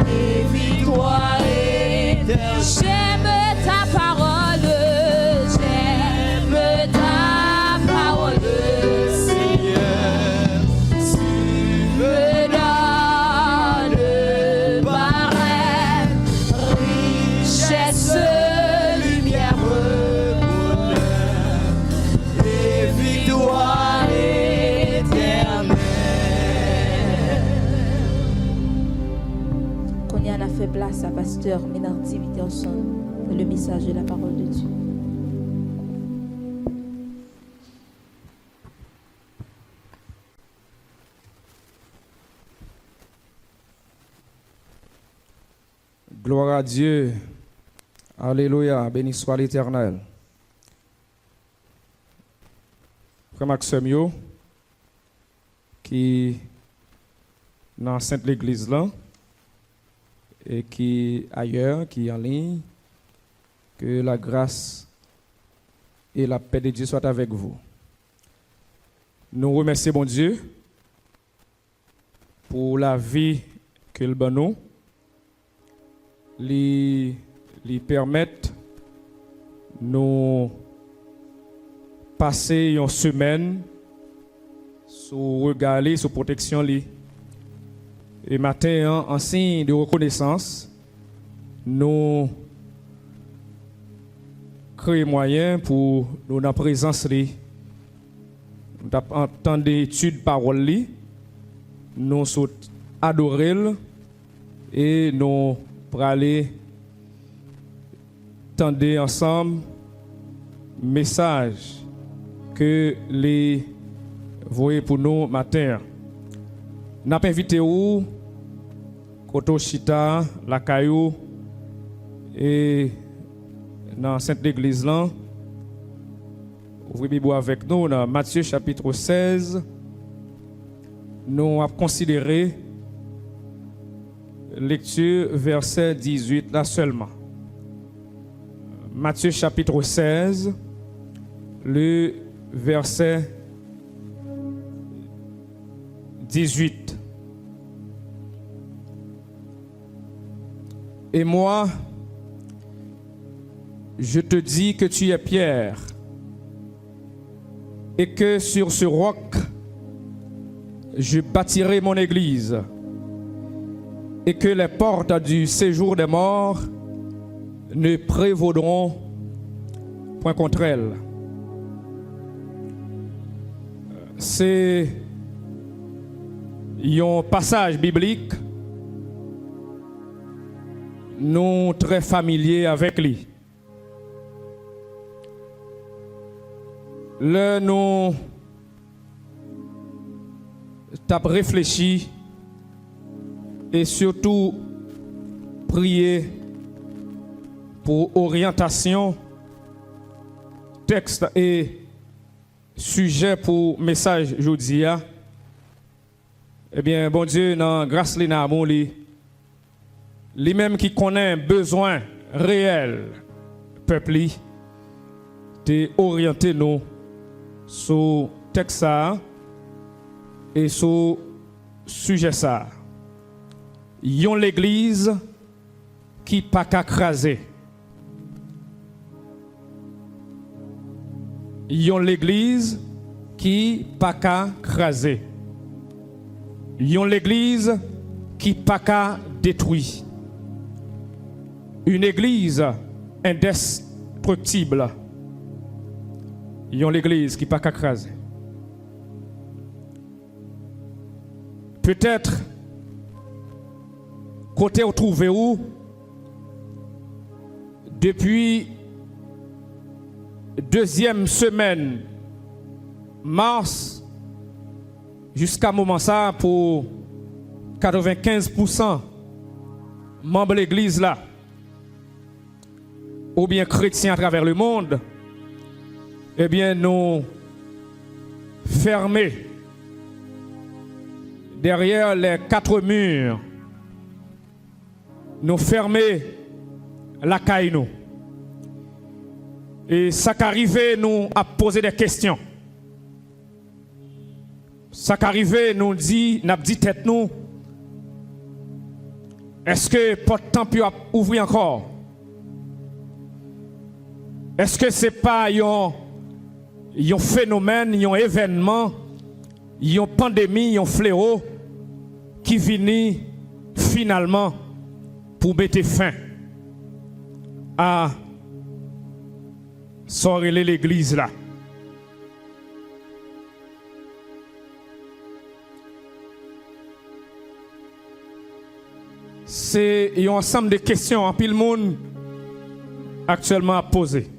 et victoire éternelle. J'aime ta parole, Seigneur, tu me donnes par elle richesse, lumière, bonheur et victoire éternelle. Qu'on y en a fait place à pasteur Ménardi Peterson pour le message de la parole de Dieu. Gloire à Dieu. Alléluia. Béni soit l'Éternel. Frère Maxime, qui dans Sainte l'Église là, et qui ailleurs, qui en ligne, que la grâce et la paix de Dieu soient avec vous. Nous remercions bon Dieu pour la vie qu'il donne nous. Lui permettre nous passer une semaine sous regard, sous protection. Et matin, en signe de reconnaissance, nous créons moyen pour nous en présence. Nous entendons des études parole, nous adorer et nous pour aller tendre ensemble message que les voyez pour nous matin. N'a pas invité où Koto Chita, la Caillou et dans Sainte Église là. Ouvrez Bible avec nous dans Matthieu chapitre 16. Nous avons considéré lecture verset 18 là seulement. Matthieu chapitre 16, le verset 18. Et moi, je te dis que tu es Pierre, et que sur ce roc, je bâtirai mon église, et que les portes du séjour des morts ne prévaudront point contre elle. C'est un passage biblique nous très familier avec lui. Là, nous t'as réfléchi et surtout prier pour orientation, texte et sujet pour message aujourd'hui. Eh bien, bon Dieu, dans grâce li na amour li, lui-même qui connaît besoin réel peuple li, te orienter nous sur texte ça et sur sujet ça. Yon l'église qui pas qu'à craser. Yon l'église qui pas qu'à craser. Yon l'église qui pas qu'à détruire. Une église indestructible. Yon l'église qui pas qu'à craser. Peut-être côté où trouvez-vous depuis deuxième semaine mars jusqu'à moment ça pour 95% membres de l'église là ou bien chrétiens à travers le monde, eh bien nous fermés derrière les quatre murs, nous fermer la caille nous. Et ça qu'arrive nous à poser des questions. Ça qu'arrive nous dit, n'a dit tête nous, est-ce que porte temps peut ouvrir encore? Est-ce que c'est pas un phénomène, un événement, une pandémie, un fléau qui vient finalement pour mettre fin à sortir l'église là? C'est un ensemble de questions en pile monde actuellement à poser.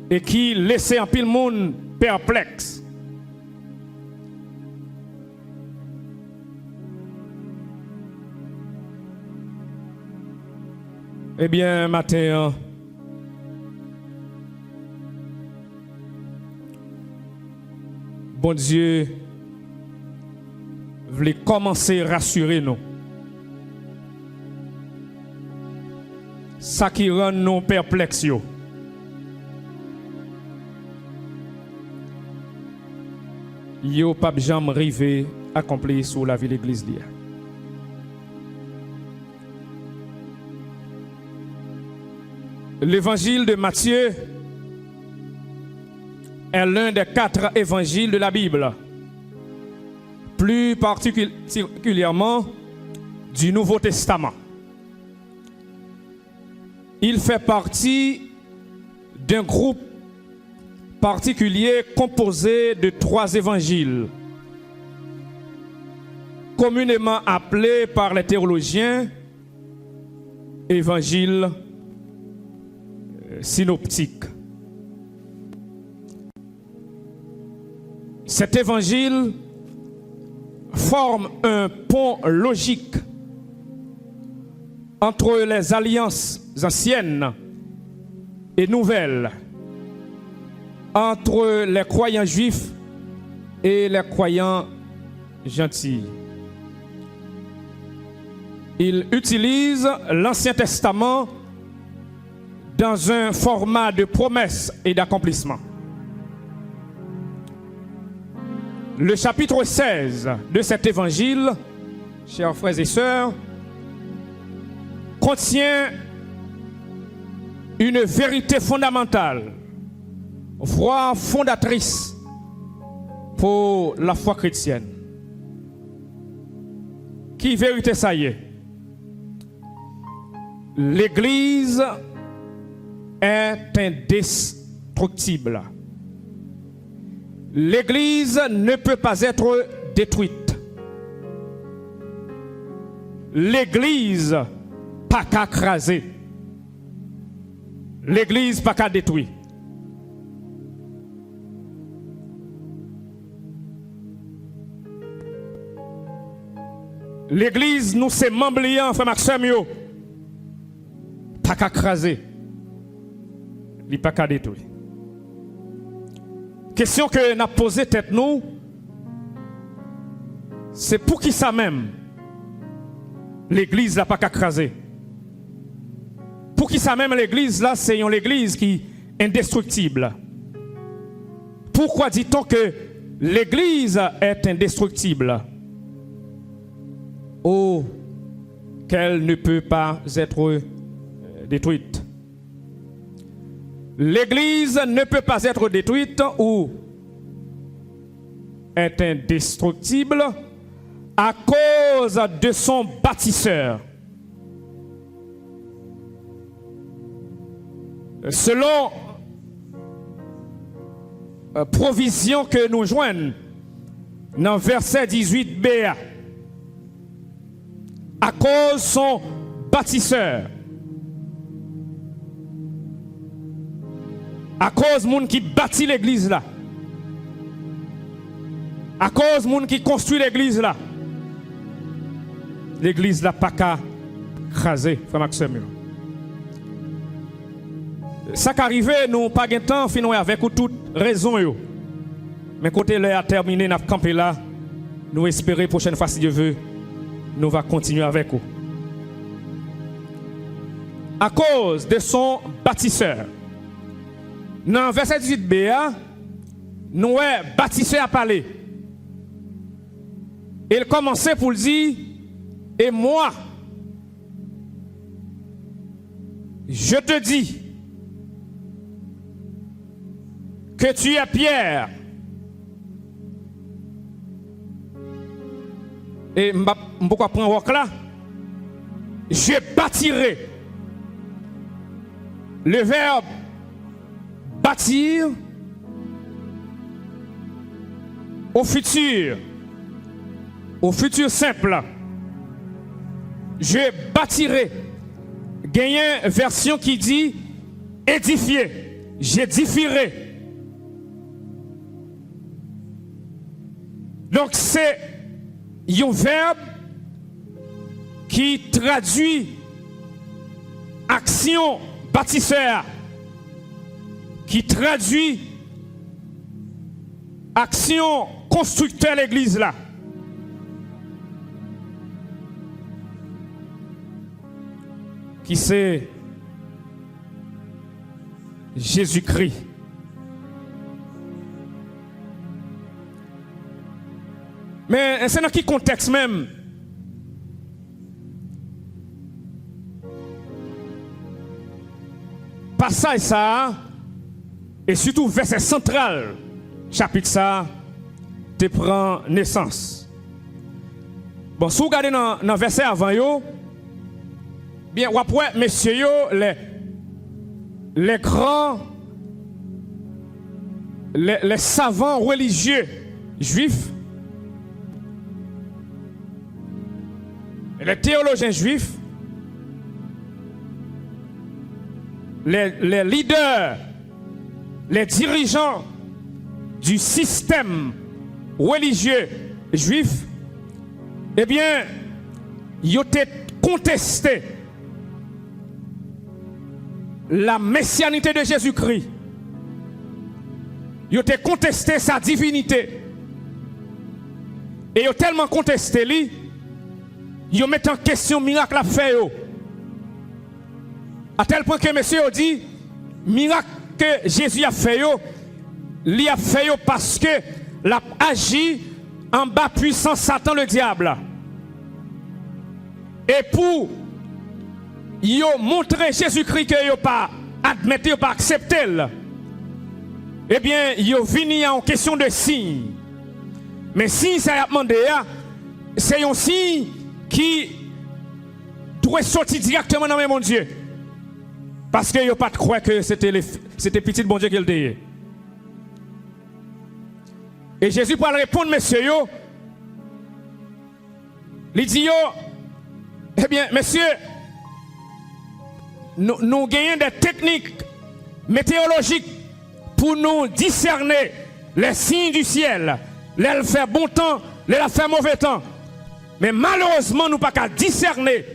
Et qui laisse en pile monde perplexe. Eh bien, matin, bon Dieu voulait commencer à rassurer nous. Ça qui rend nous perplexes. Yo pas jamais arrivé à accomplir sur la vie de l'église. L'évangile de Matthieu est l'un des 4 évangiles de la Bible, plus particulièrement du Nouveau Testament. Il fait partie d'un groupe particulier composé de 3 évangiles, communément appelés par les théologiens évangiles synoptiques. Cet évangile forme un pont logique entre les alliances anciennes et nouvelles, entre les croyants juifs et les croyants gentils. Il utilise l'Ancien Testament dans un format de promesses et d'accomplissement. Le chapitre 16 de cet évangile, chers frères et sœurs, contient une vérité fondamentale, voire fondatrice pour la foi chrétienne. Qui vérité ça y est? L'Église est indestructible. L'Église ne peut pas être détruite. L'Église pas qu'à craser. L'Église pas qu'à détruire. L'Église nous c'est membres liants, frère Maxime yo. Pas qu'à craser. Il pas qu'à détruire. Question que n'a posée tête nous, c'est pour qui ça même l'église n'a pas qu'à craser. Pour qui ça même l'église là, c'est une église qui est indestructible. Pourquoi dit-on que l'église est indestructible? Oh, qu'elle ne peut pas être détruite. L'église ne peut pas être détruite ou est indestructible à cause de son bâtisseur. Selon provision que nous joignons dans verset 18b, à cause son bâtisseur, à cause moun qui bâtit l'église là, à cause moun qui construit l'église là, l'église là pas qu'à craser, frère Maxime. Ça qui arrive, nous pas de temps finir avec toute raison yo. Mais côté là a terminé, n'a campé là, nous espérer prochaine fois si Dieu veut, nous va continuer avec vous. À cause de son bâtisseur. Dans verset 18b, nous bâtisseur à parler. Il commençait pour dire, et moi, je te dis que tu es Pierre. Et pourquoi prendre là? Je bâtirai. Le verbe bâtir au futur simple. Je bâtirai. Gagne une version qui dit édifier. J'édifierai. Donc c'est un verbe qui traduit action bâtisseur, qui traduit action constructeur l'église là. Qui c'est Jésus-Christ. Mais c'est dans quel contexte même? Passage ça, et surtout verset central, chapitre ça, te prend naissance. Bon, si vous regardez dans verset avant, yo, bien, après, messieurs, yo, les grands, les savants religieux juifs, les théologiens juifs, les leaders, les dirigeants du système religieux juif, eh bien, ils ont contesté la messianité de Jésus-Christ. Ils ont contesté sa divinité. Et ils ont tellement contesté lui, ils mettent en question le miracle à faire. À tel point que monsieur a dit, miracle que Jésus a fait, il a fait parce que l'a agi en bas puissant Satan le diable. Et pour montrer Jésus-Christ que yo pas admettre, pas accepter, eh bien, yo vini en question de signe. Mais si ça a demandé, c'est un signe qui doit sortir directement dans mon Dieu. Parce que yo pas de croire que c'était petit bon Dieu qui le dit. Et Jésus pour répondre, messieurs, il dit, eh bien, messieurs, nous gagnons des techniques météorologiques pour nous discerner les signes du ciel. Elle fait bon temps, elle fait mauvais temps. Mais malheureusement, nous ne pouvons pas discerner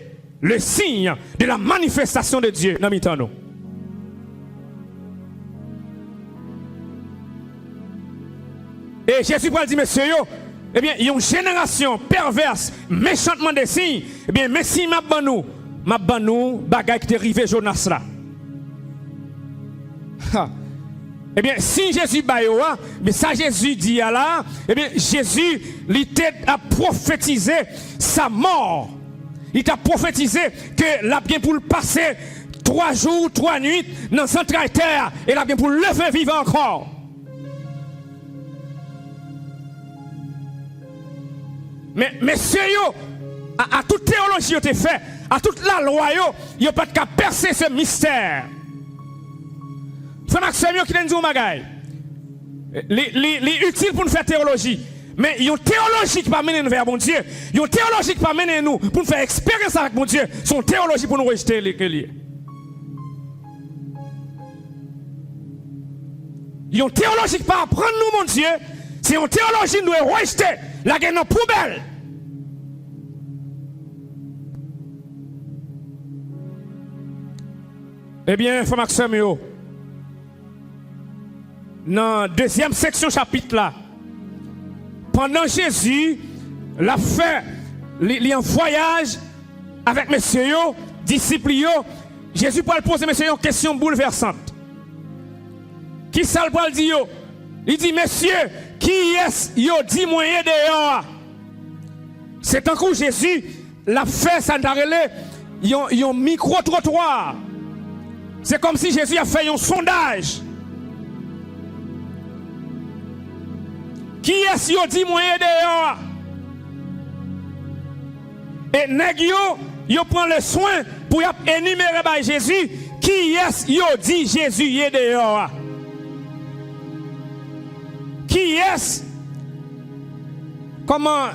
le signe de la manifestation de Dieu dans notre temps. Et Jésus Paul dit, messieurs, eh bien, il y a une génération perverse, méchantement des signes. Eh bien, mais si m'a banou, bagay qui est arrivé Jonas là. Eh bien, si Jésus bayoua, mais ça Jésus dit là, eh bien, Jésus, il a prophétisé sa mort. Il t'a prophétisé que l'a bien pour le passer 3 jours, 3 nuits dans centrale terre et l'a bien pour le lever vivant encore. Mais messieurs, à toute théologie qui fait, à toute la loi, il n'y a pas de cas percer ce mystère. Frère Maxime, qui dit un bagage. C'est utile pour nous faire théologie. Mais il y a une théologie qui va mener nous vers mon Dieu. Il y a une théologie qui va mener nous pour nous faire expérience avec mon Dieu. Son théologie pour nous rejeter les reliés. Il y a une théologie qui va apprendre nous, mon Dieu. C'est une théologie qui nous doit rejeter. La guerre dans poubelle. Eh bien, frère Maxime, dans la deuxième section chapitre là, pendant Jésus l'a fait en voyage avec messieurs, disciples, Jésus peut poser messieurs une question bouleversante. Qui ça le dit yo? Il dit messieurs, qui est-ce yo dit moyen dehors? C'est un coup Jésus l'a fait ça n'arrêté un micro trottoir. C'est comme si Jésus a fait un sondage. Qui est-ce qui dit moyen dehors? Et nèg yo prend le soin pour énumérer par Jésus qui est-ce qui dit Jésus y est dehors? Qui est-ce? Comment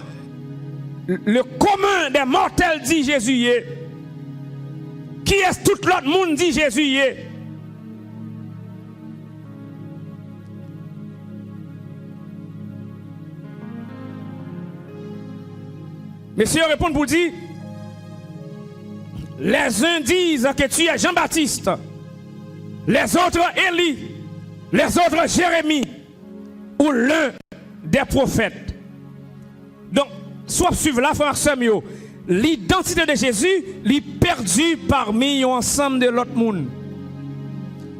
le commun des mortels dit Jésus y est? Qui est-ce tout l'autre monde dit Jésus y est? Messieurs répondent pour dire, les uns disent que tu es Jean-Baptiste, les autres Élie, les autres Jérémie, ou l'un des prophètes. Donc, soit suivre la frère Samuel, l'identité de Jésus est perdue parmi un ensemble de l'autre monde.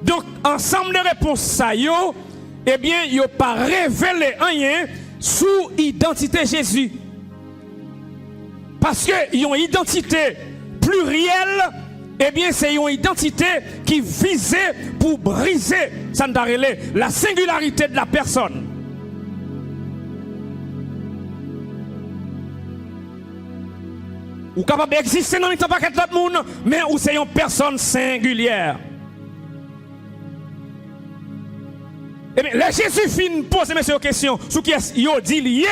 Donc, ensemble de réponses ça yo, eh bien, yo pas révélé rien sous identité Jésus. Parce que une identité plurielle, eh bien, c'est une identité qui visait pour briser la singularité de la personne. Ou capable d'exister dans le temps paquet de l'autre monde, mais où c'est une personne singulière. Eh bien, là, Jésus finit poser mes questions sur qui est-ce qu'il dit lié.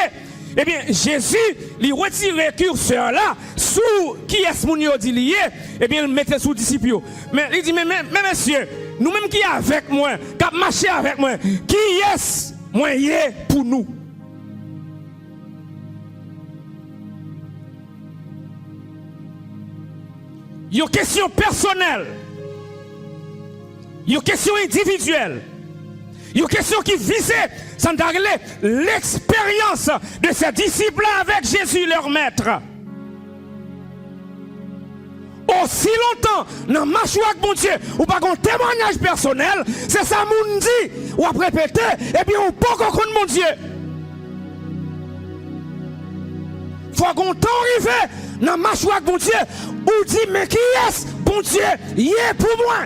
Eh bien, Jésus, il retire le curseur là, sous qui est-ce qu'il dit lié, eh bien, il mettait sous disciple. Mais il dit, mais messieurs, nous-mêmes qui est avec moi, qui a marché avec moi, qui est-ce moi y est pour nous? Il y a une question personnelle, il y a une question individuelle. Il y a une question qui visait sans l'expérience de ces disciples avec Jésus, leur maître. Aussi longtemps, dans ma choix avec mon Dieu, ou pas un témoignage personnel, c'est ça mon dit, ou à répéter, et bien on peut comprendre mon Dieu. Faut qu'on t'arrive dans ma choix avec mon Dieu, ou dit, mais qui est-ce, bon Dieu, il est pour moi?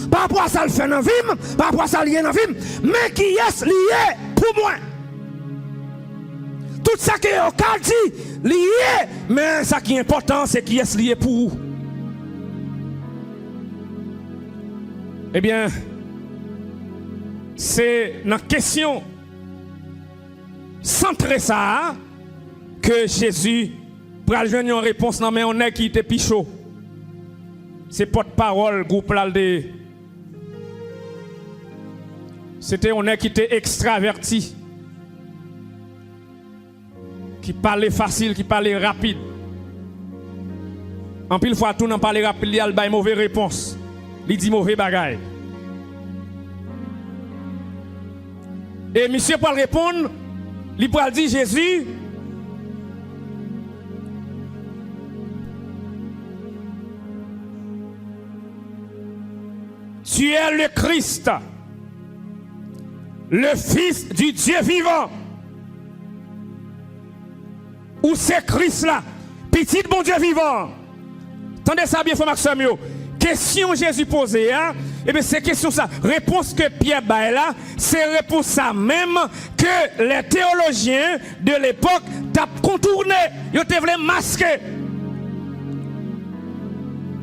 Par rapport à ça, le fait dans la vie, par rapport à ça, lié dans la vie, mais qui est lié pour moi? Tout ça que vous dit, lié, mais ça qui est important, c'est qui est lié pour vous. Eh bien, c'est dans la question centrée ça que Jésus pral joindre une réponse dans mais on est qui était pichot. C'est porte-parole groupe là de c'était on est qui était extraverti, qui parlait facile, qui parlait rapide. En pile fois tout n'en parlait rapide, il y a le mauvaise réponse. Il dit mauvais bagaille. Et monsieur pour répondre, il peut dire Jésus, tu es le Christ, le Fils du Dieu vivant. Ou c'est Christ là, petit bon Dieu vivant. Tendez ça bien, frère Maxime. Question Jésus posée, hein? Eh bien, c'est question ça. Réponse que Pierre baille là, c'est réponse ça même que les théologiens de l'époque t'a contourné, yo te voulu masquer.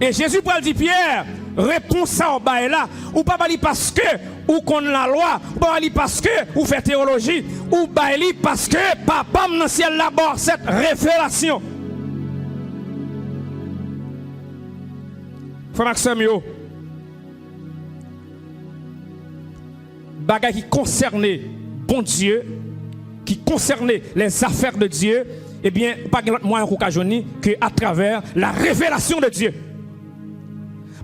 Et Jésus pour dire Pierre, réponds ça au bas là, ou pas bali parce que ou qu'on la loi, ou pas bali parce que ou fait théologie, ou bali parce que papa dans le ciel là-bas cette révélation. Frère Maxime yo, bagay qui concernait bon Dieu, qui concernait les affaires de Dieu, eh bien, pas de moyen que à travers la révélation de Dieu.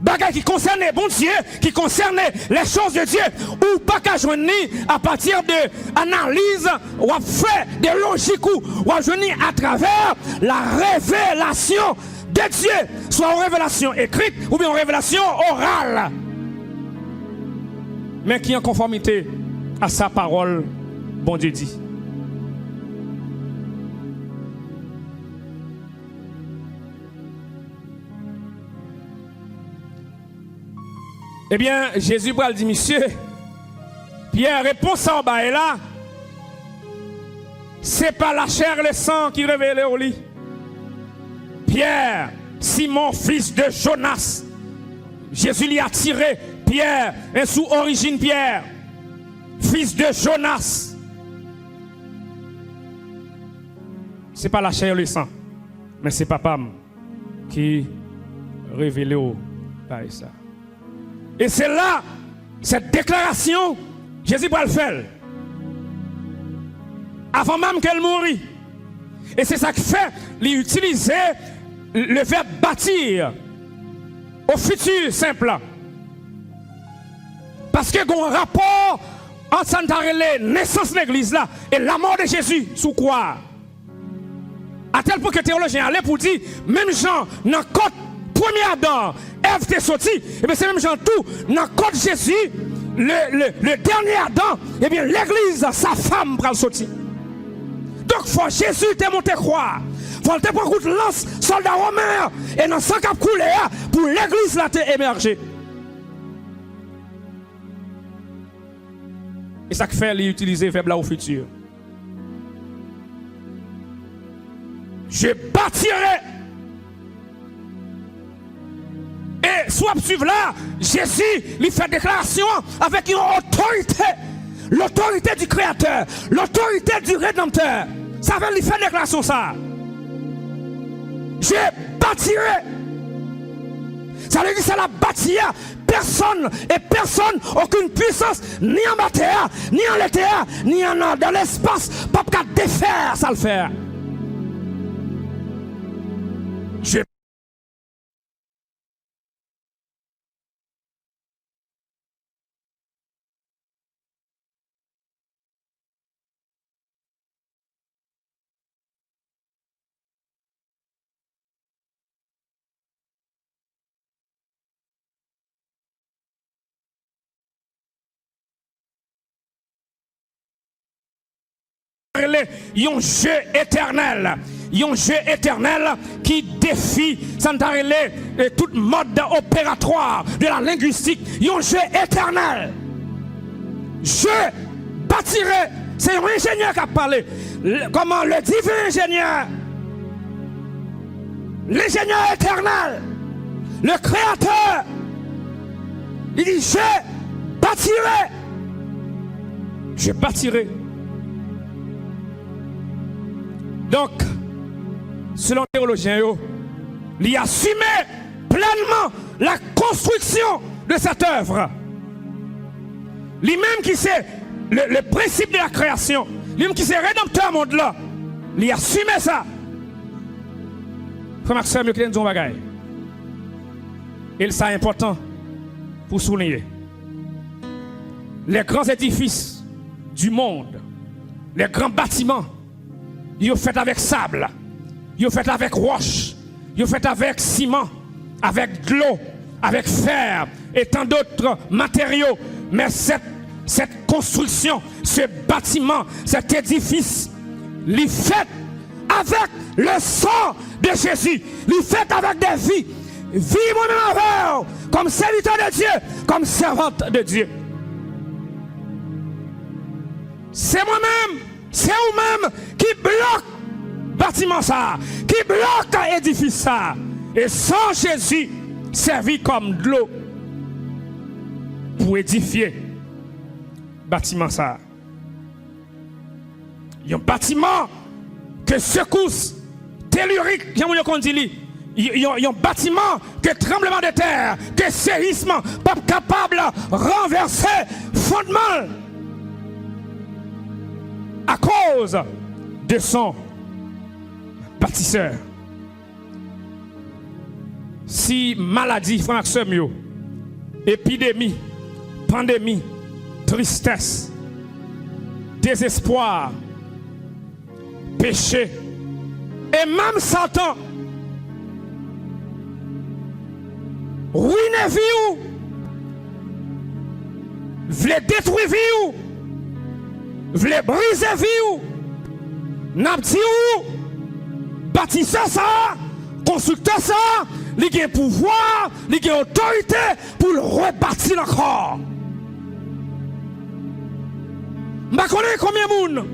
Bagay qui concernait bon Dieu, qui concernait les choses de Dieu, ou pas qu'à joindre à partir de analyse ou à faire de logique ou à joindre à travers la révélation de Dieu, soit en révélation écrite ou bien en révélation orale, mais qui est en conformité à sa parole, bon Dieu dit. Eh bien, Jésus va dire, monsieur, Pierre, répond ça en bas et là, c'est pas la chair et le sang qui révèle au lit. Pierre, Simon, fils de Jonas, Jésus lui a tiré Pierre, et sous origine Pierre, fils de Jonas. C'est pas la chair et le sang, mais c'est papa qui révèle au par ça. Et c'est là, cette déclaration, Jésus va le faire. Avant même qu'elle mourit. Et c'est ça qui fait l'utiliser le verbe bâtir au futur simple. Parce qu'il y a un rapport entre naissance de l'église là et la mort de Jésus sous quoi? À tel point que les théologiens allaient pour dire, même Jean, dans le code premier Adam, Ève t'est sorti, et bien c'est même Jean tout, dans le code Jésus, le dernier Adam, et bien l'église, sa femme, va le sortir. Donc, faut Jésus te monter croire. Faut te prendre coup de lance, soldat romain, et dans 100 cap coulé, pour l'église là te émerger. Et ça fait l'utiliser verbe là au futur. Je bâtirai. Et soit suivre là, Jésus lui fait déclaration avec une autorité. L'autorité du Créateur, l'autorité du Rédempteur. Ça veut lui faire déclaration ça. Je bâtirai. Ça veut dire que c'est la bâtir. Personne et personne, aucune puissance, ni en matière, ni en l'éther, ni dans l'espace, pas qu'à défaire, ça le faire. Je un jeu éternel. Un jeu éternel qui défie tout mode opératoire de la linguistique. Un jeu éternel. Je bâtirai. C'est un ingénieur qui a parlé. Comment le divin ingénieur, l'ingénieur éternel, le créateur, il dit je bâtirai. Je bâtirai. Donc, selon les théologiens, il a assumé pleinement la construction de cette œuvre. Lui-même qui c'est le principe de la création, lui-même qui c'est rédempteur du monde là, il a assumé ça. Frère Maxime, il y a un bagage. Et c'est important pour souligner. Les grands édifices du monde, les grands bâtiments, ils sont faits avec sable, ils sont faits avec roche, ils sont faits avec ciment, avec de l'eau, avec fer et tant d'autres matériaux. Mais cette construction, ce bâtiment, cet édifice, il est fait avec le sang de Jésus, il est fait avec des vies. Vie moi-même avec, comme serviteur de Dieu, comme servante de Dieu. C'est moi-même, c'est vous-même qui bloque bâtiment ça, qui bloque l'édifice ça. Et sans Jésus, servi comme de l'eau pour édifier bâtiment ça. Il y a un bâtiment que secousse tellurique, j'aime qu'on dit. Il y a un bâtiment que tremblement de terre, que séisme, pas capable de renverser fondement à cause de son bâtisseur. Si maladie, frère Maxime, épidémie, pandémie, tristesse, désespoir, péché, et même Satan, ruiner vie, voulait détruire vie, voulait briser vie, n'a dit bâtisseur ça, constructeur ça, il a pouvoir, il a autorité pour le rebâtir encore. Je connais combien de monde,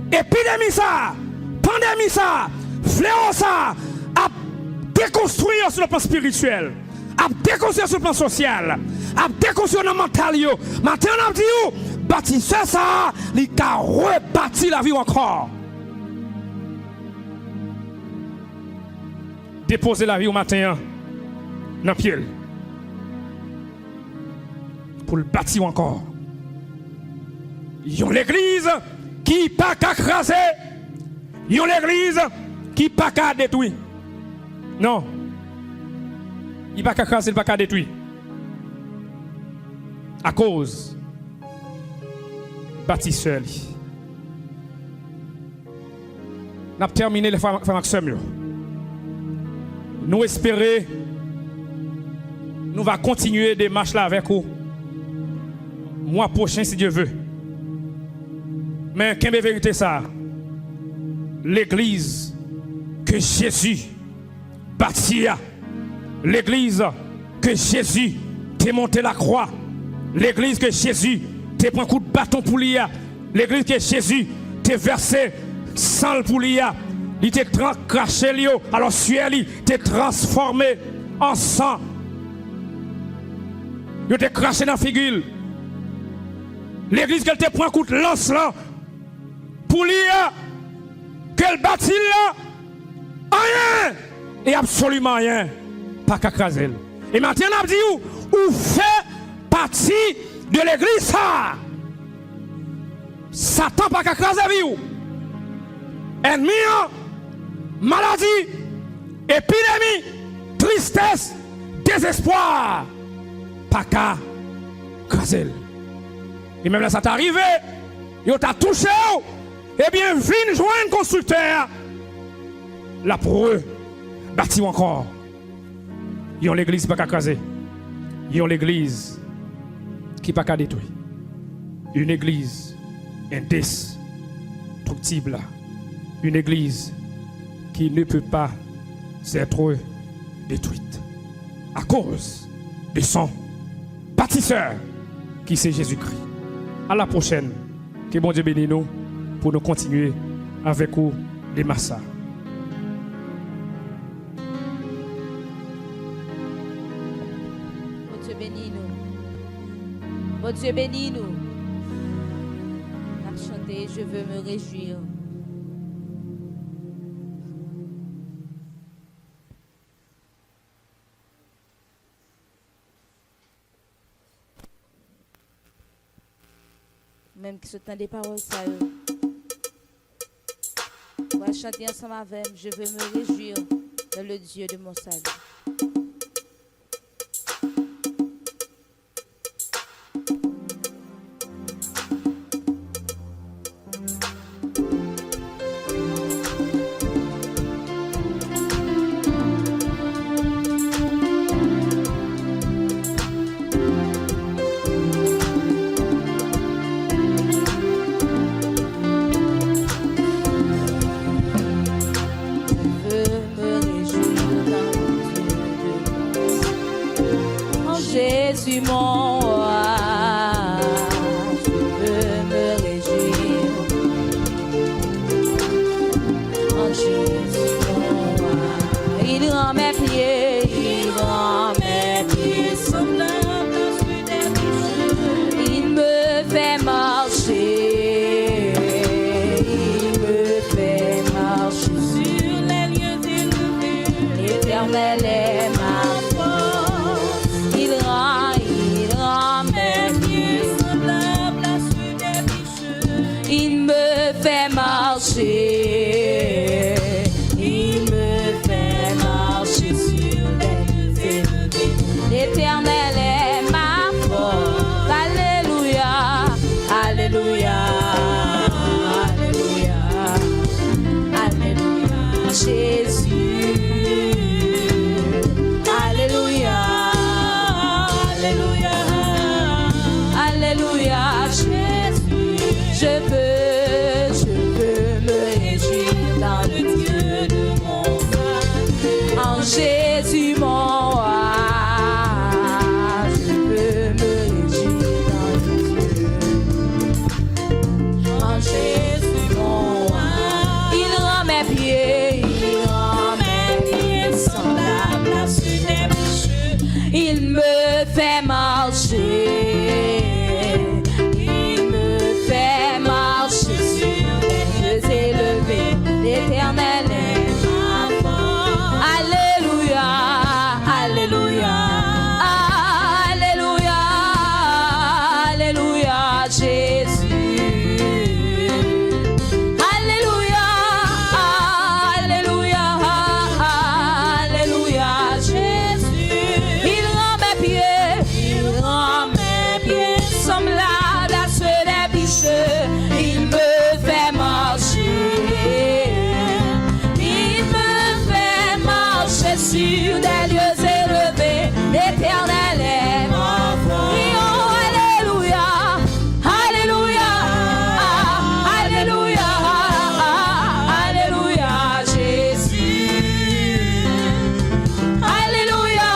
épidémie ça, pandémie ça, fléau ça, à déconstruire sur le plan spirituel, à déconstruire sur le plan social, à déconstruire dans le mental. Maintenant, on a dit, bâtisseur ça, il a rebâti la vie encore. Déposer la vie au matin dans le pied pour le bâtir encore. Ils ont l'église qui n'est pas qu'à craser. Ils ont l'église qui n'est pas qu'à détruire. Non. Il n'est pas qu'à craser, il n'est pas qu'à détruire. À cause bâtisseur. Nous avons terminé les femmes Maxime. Nous espérons, nous allons continuer des marches là avec vous. Mois prochain, si Dieu veut. Mais quelle est la vérité ça? L'église que Jésus bâtit, l'église que Jésus t'a monté la croix, l'église que Jésus t'a pris un coup de bâton pour l'IA, l'église que Jésus t'a versé sang pour l'IA. Il t'a craché, alors il t'a transformé en sang. Il t'a craché dans la figure. L'église qu'elle t'a pris un coup de lance là, pour l'IA, qu'elle bâtit là, rien, et absolument rien, pas qu'à craser. Et maintenant, on a dit où fait partie de l'église ça. Satan pas qu'à craser vous. Ennemi, maladie, épidémie, tristesse, désespoir, pas qu'à craser. Et même là, ça t'est arrivé, il t'a touché, eh bien, viens joindre constructeur. Là, pour eux, bâti encore. Ils ont l'église pas qu'à craser. Ils ont l'église qui pas qu'à détruire. Une église indestructible. Une église qui ne peut pas être détruite à cause de son bâtisseur qui c'est Jésus-Christ. À la prochaine. Que bon Dieu bénisse nous pour nous continuer avec vous les massas. Bon Dieu bénis nous. Bon Dieu bénis nous. On a chanté, je veux me réjouir. Même qui se tend des paroles, ça on va chanter ensemble avec. Je veux me réjouir dans le Dieu de mon salut. Jésus mon roi, je veux me réjouir. En Jésus mon roi. Il rend mes pieds semblables à ceux des bicheux. Il me fait marcher, il me fait marcher sur les lieux élevés. L'Éternel est ma force. Il rend mes pieds semblables à ceux des bicheux. Il me fait marcher, il me fait marcher sur les lieux élevés. L'Éternel est ma force. Alléluia, alléluia, alléluia, alléluia, Jésus. Alléluia, alléluia, alléluia, Jésus. Je peux me réjouir dans le Dieu de mon salut. En Jésus mon roi, je peux me réjouir dans le Dieu. En Jésus mon roi, il rend mes pieds semblables à ceux des bicheux. Il me fait marcher, il me fait marcher sur les lieux élevés. L'Éternel est ma force. Alléluia, alléluia, alléluia, alléluia, Jésus. Alléluia, alléluia, alléluia, Jésus. Il rend mes pieds semblables à ceux des bicheux. Il me fait marcher, il me fait marcher sur des lieux élevés. L'Éternel est ma force. Alléluia, alléluia, alléluia, alléluia, Jésus. Alléluia,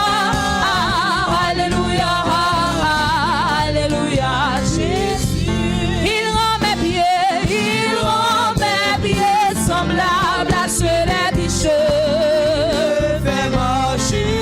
alléluia, alléluia, Jésus. Il rend mes pieds semblables à ceux des bicheux. Fais marcher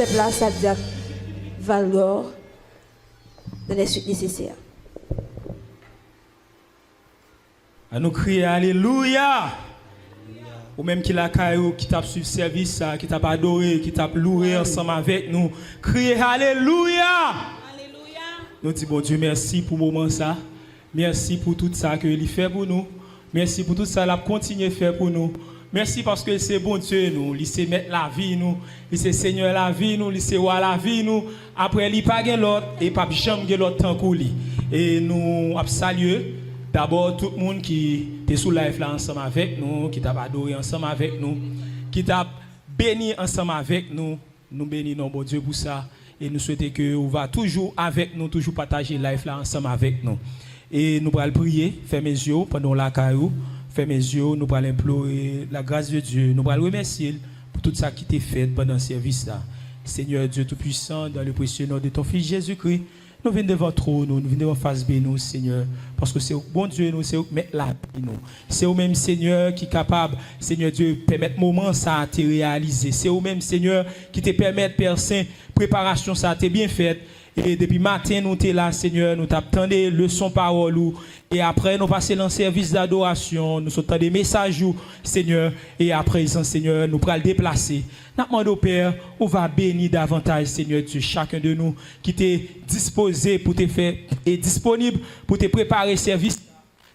peuple là, ça dit Valgor dans les suites nécessaires. À nous crier Alléluia. Ou même qui l'a caillou, qui t'a suivi service, qui t'a adoré, qui t'a loué ensemble avec nous. Criez Alléluia. Nous disons, bon Dieu, merci pour le moment ça. Merci pour tout ça qu'il fait pour nous. Merci pour tout ça qu'il a continué à faire pour nous. Merci parce que c'est bon Dieu nous. Il sait mettre la vie nous. Il sait Seigneur la vie nous. Il sait voir la vie nous. Après, il n'y a pas de l'autre et pas jamais l'autre temps qu'on lit. Et nous saluons d'abord tout le monde qui est sous live là ensemble avec nous, qui t'a adoré ensemble avec nous, qui t'a béni ensemble avec nous. Nous bénissons bon Dieu pour ça. Et nous souhaitons que vous va toujours avec nous, toujours partager live là ensemble avec nous. Et nous allons prier, faire mes yeux pendant la caillou, faire mes yeux, nous allons implorer la grâce de Dieu. Nous allons remercier pour tout ça qui t'est fait pendant ce service là. Seigneur Dieu Tout-Puissant, dans le précieux nom de ton Fils Jésus-Christ, nous venons devant trop, nous venons devant face B, nous, Seigneur, parce que c'est bon Dieu, nous, c'est eux qui mettent la vie, nous. C'est eux-mêmes, Seigneur, qui est capable, Seigneur Dieu, permettre moment ça à te réaliser. C'est eux-mêmes, Seigneur, qui te permettent, Père Saint, préparation ça a été bien faite. Et depuis matin, nous sommes là, Seigneur, nous t'attendons des leçons parole. Et après, nous passons dans le service d'adoration. Nous sommes des messages, Seigneur. Et à présent, Seigneur, nous pourrons le déplacer. Nous demandons, Père, on va bénir davantage, Seigneur Dieu, chacun de nous qui t'est disposé pour te faire et disponible pour te préparer service.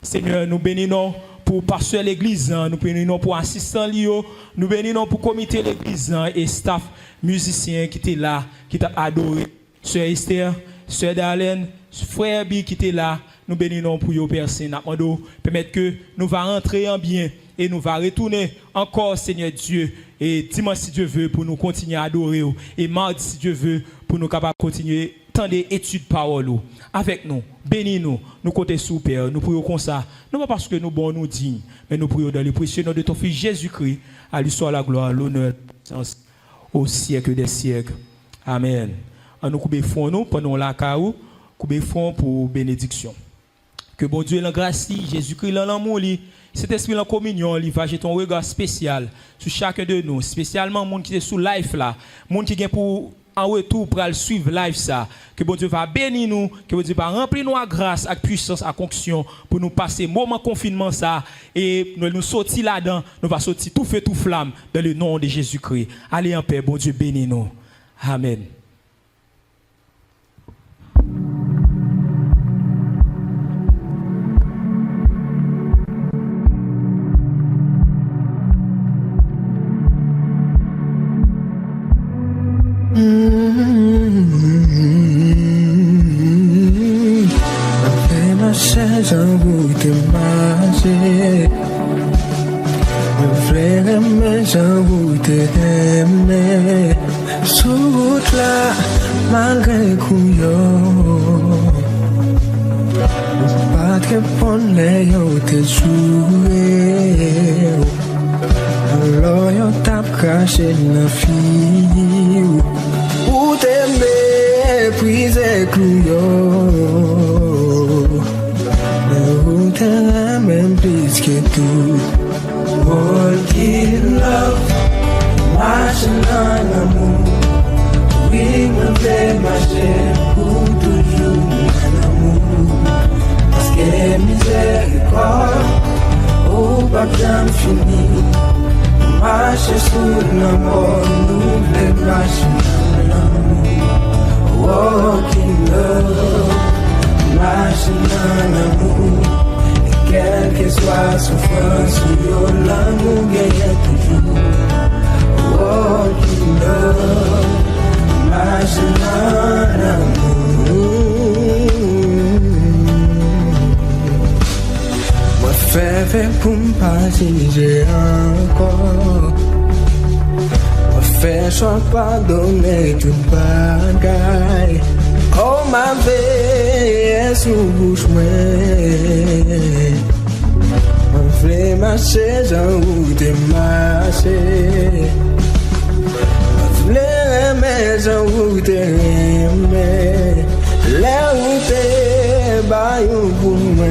Seigneur, nous bénissons pour pasteur l'église, nous bénissons pour assistant Lio, nous bénissons pour comité l'église et staff musicien qui était là, qui t'a adoré. Sœur Esther, Sœur Darlene, Frère Bi qui était là, nous bénissons pour vous, Père Saint. Nous permettre que nous va rentrer en bien et nous va retourner encore, Seigneur Dieu. Et dimanche, si Dieu veut, pour nous continuer à adorer. Et mardi, si Dieu veut, pour nous capables de continuer tant d'études parole avec nous. Bénis-nous, nous comptons sous Père. Nous prions comme ça. Non pas parce que nous bons, nous dignes, mais nous prions dans le précieux nom de ton Fils Jésus-Christ. À lui soit la gloire, l'honneur, au siècle des siècles. Amen. Nous coupons fond nous pendant la caou, coupons fond pour bénédiction. Que bon Dieu la grâce, Jésus-Christ l'amour, cet esprit la communion, il va jeter un regard spécial sur chacun de nous, spécialement les gens qui sont sous live là, les gens qui sont pour en retour pour suivre live ça. Que bon Dieu va bénir nous, que bon Dieu va remplir nous à grâce, à puissance, à conction pour nous passer moment confinement ça et nous sortir là-dedans, nous va sortir tout feu tout flamme dans le nom de Jésus-Christ. Allez en paix, bon Dieu bénit nous. Amen. J'en goûte marcher. Mon frère mais j'en goûte aimer. Sous route là, malgré couillon. Pas que pour les autres jouer. Alors yo tape craché la fille. Ou t'aimer, puis couillon. Même plus que tout. Walk in love, marching en amour. Oui, me fait marcher pour toujours en amour. Parce que miséricorde, au pas jamais fini. Marcher sous l'amour, nous les marcher en amour. Walk in love, marching en amour. Quelle que soit la souffrance, l'amour gagne toujours. Walk in love, marching en amour. Moi fait pour me passer, j'ai encore. Moi fait choix pardonner toute bagaille. Oh ma vie, sous bouche on fait marcher, j'en route marcher. On fait aimer, j'en route aimer. La route baillou pour moi.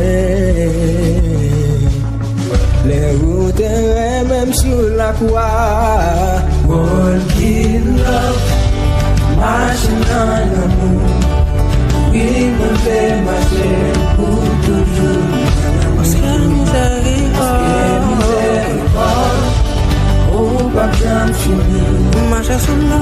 Les routes même sur la croix. Walk in love. marcher dans l'amour. Oui, mon père, marcher pour toujours. Parce que la misère est oh, pas bien fini. Marcher sur nous,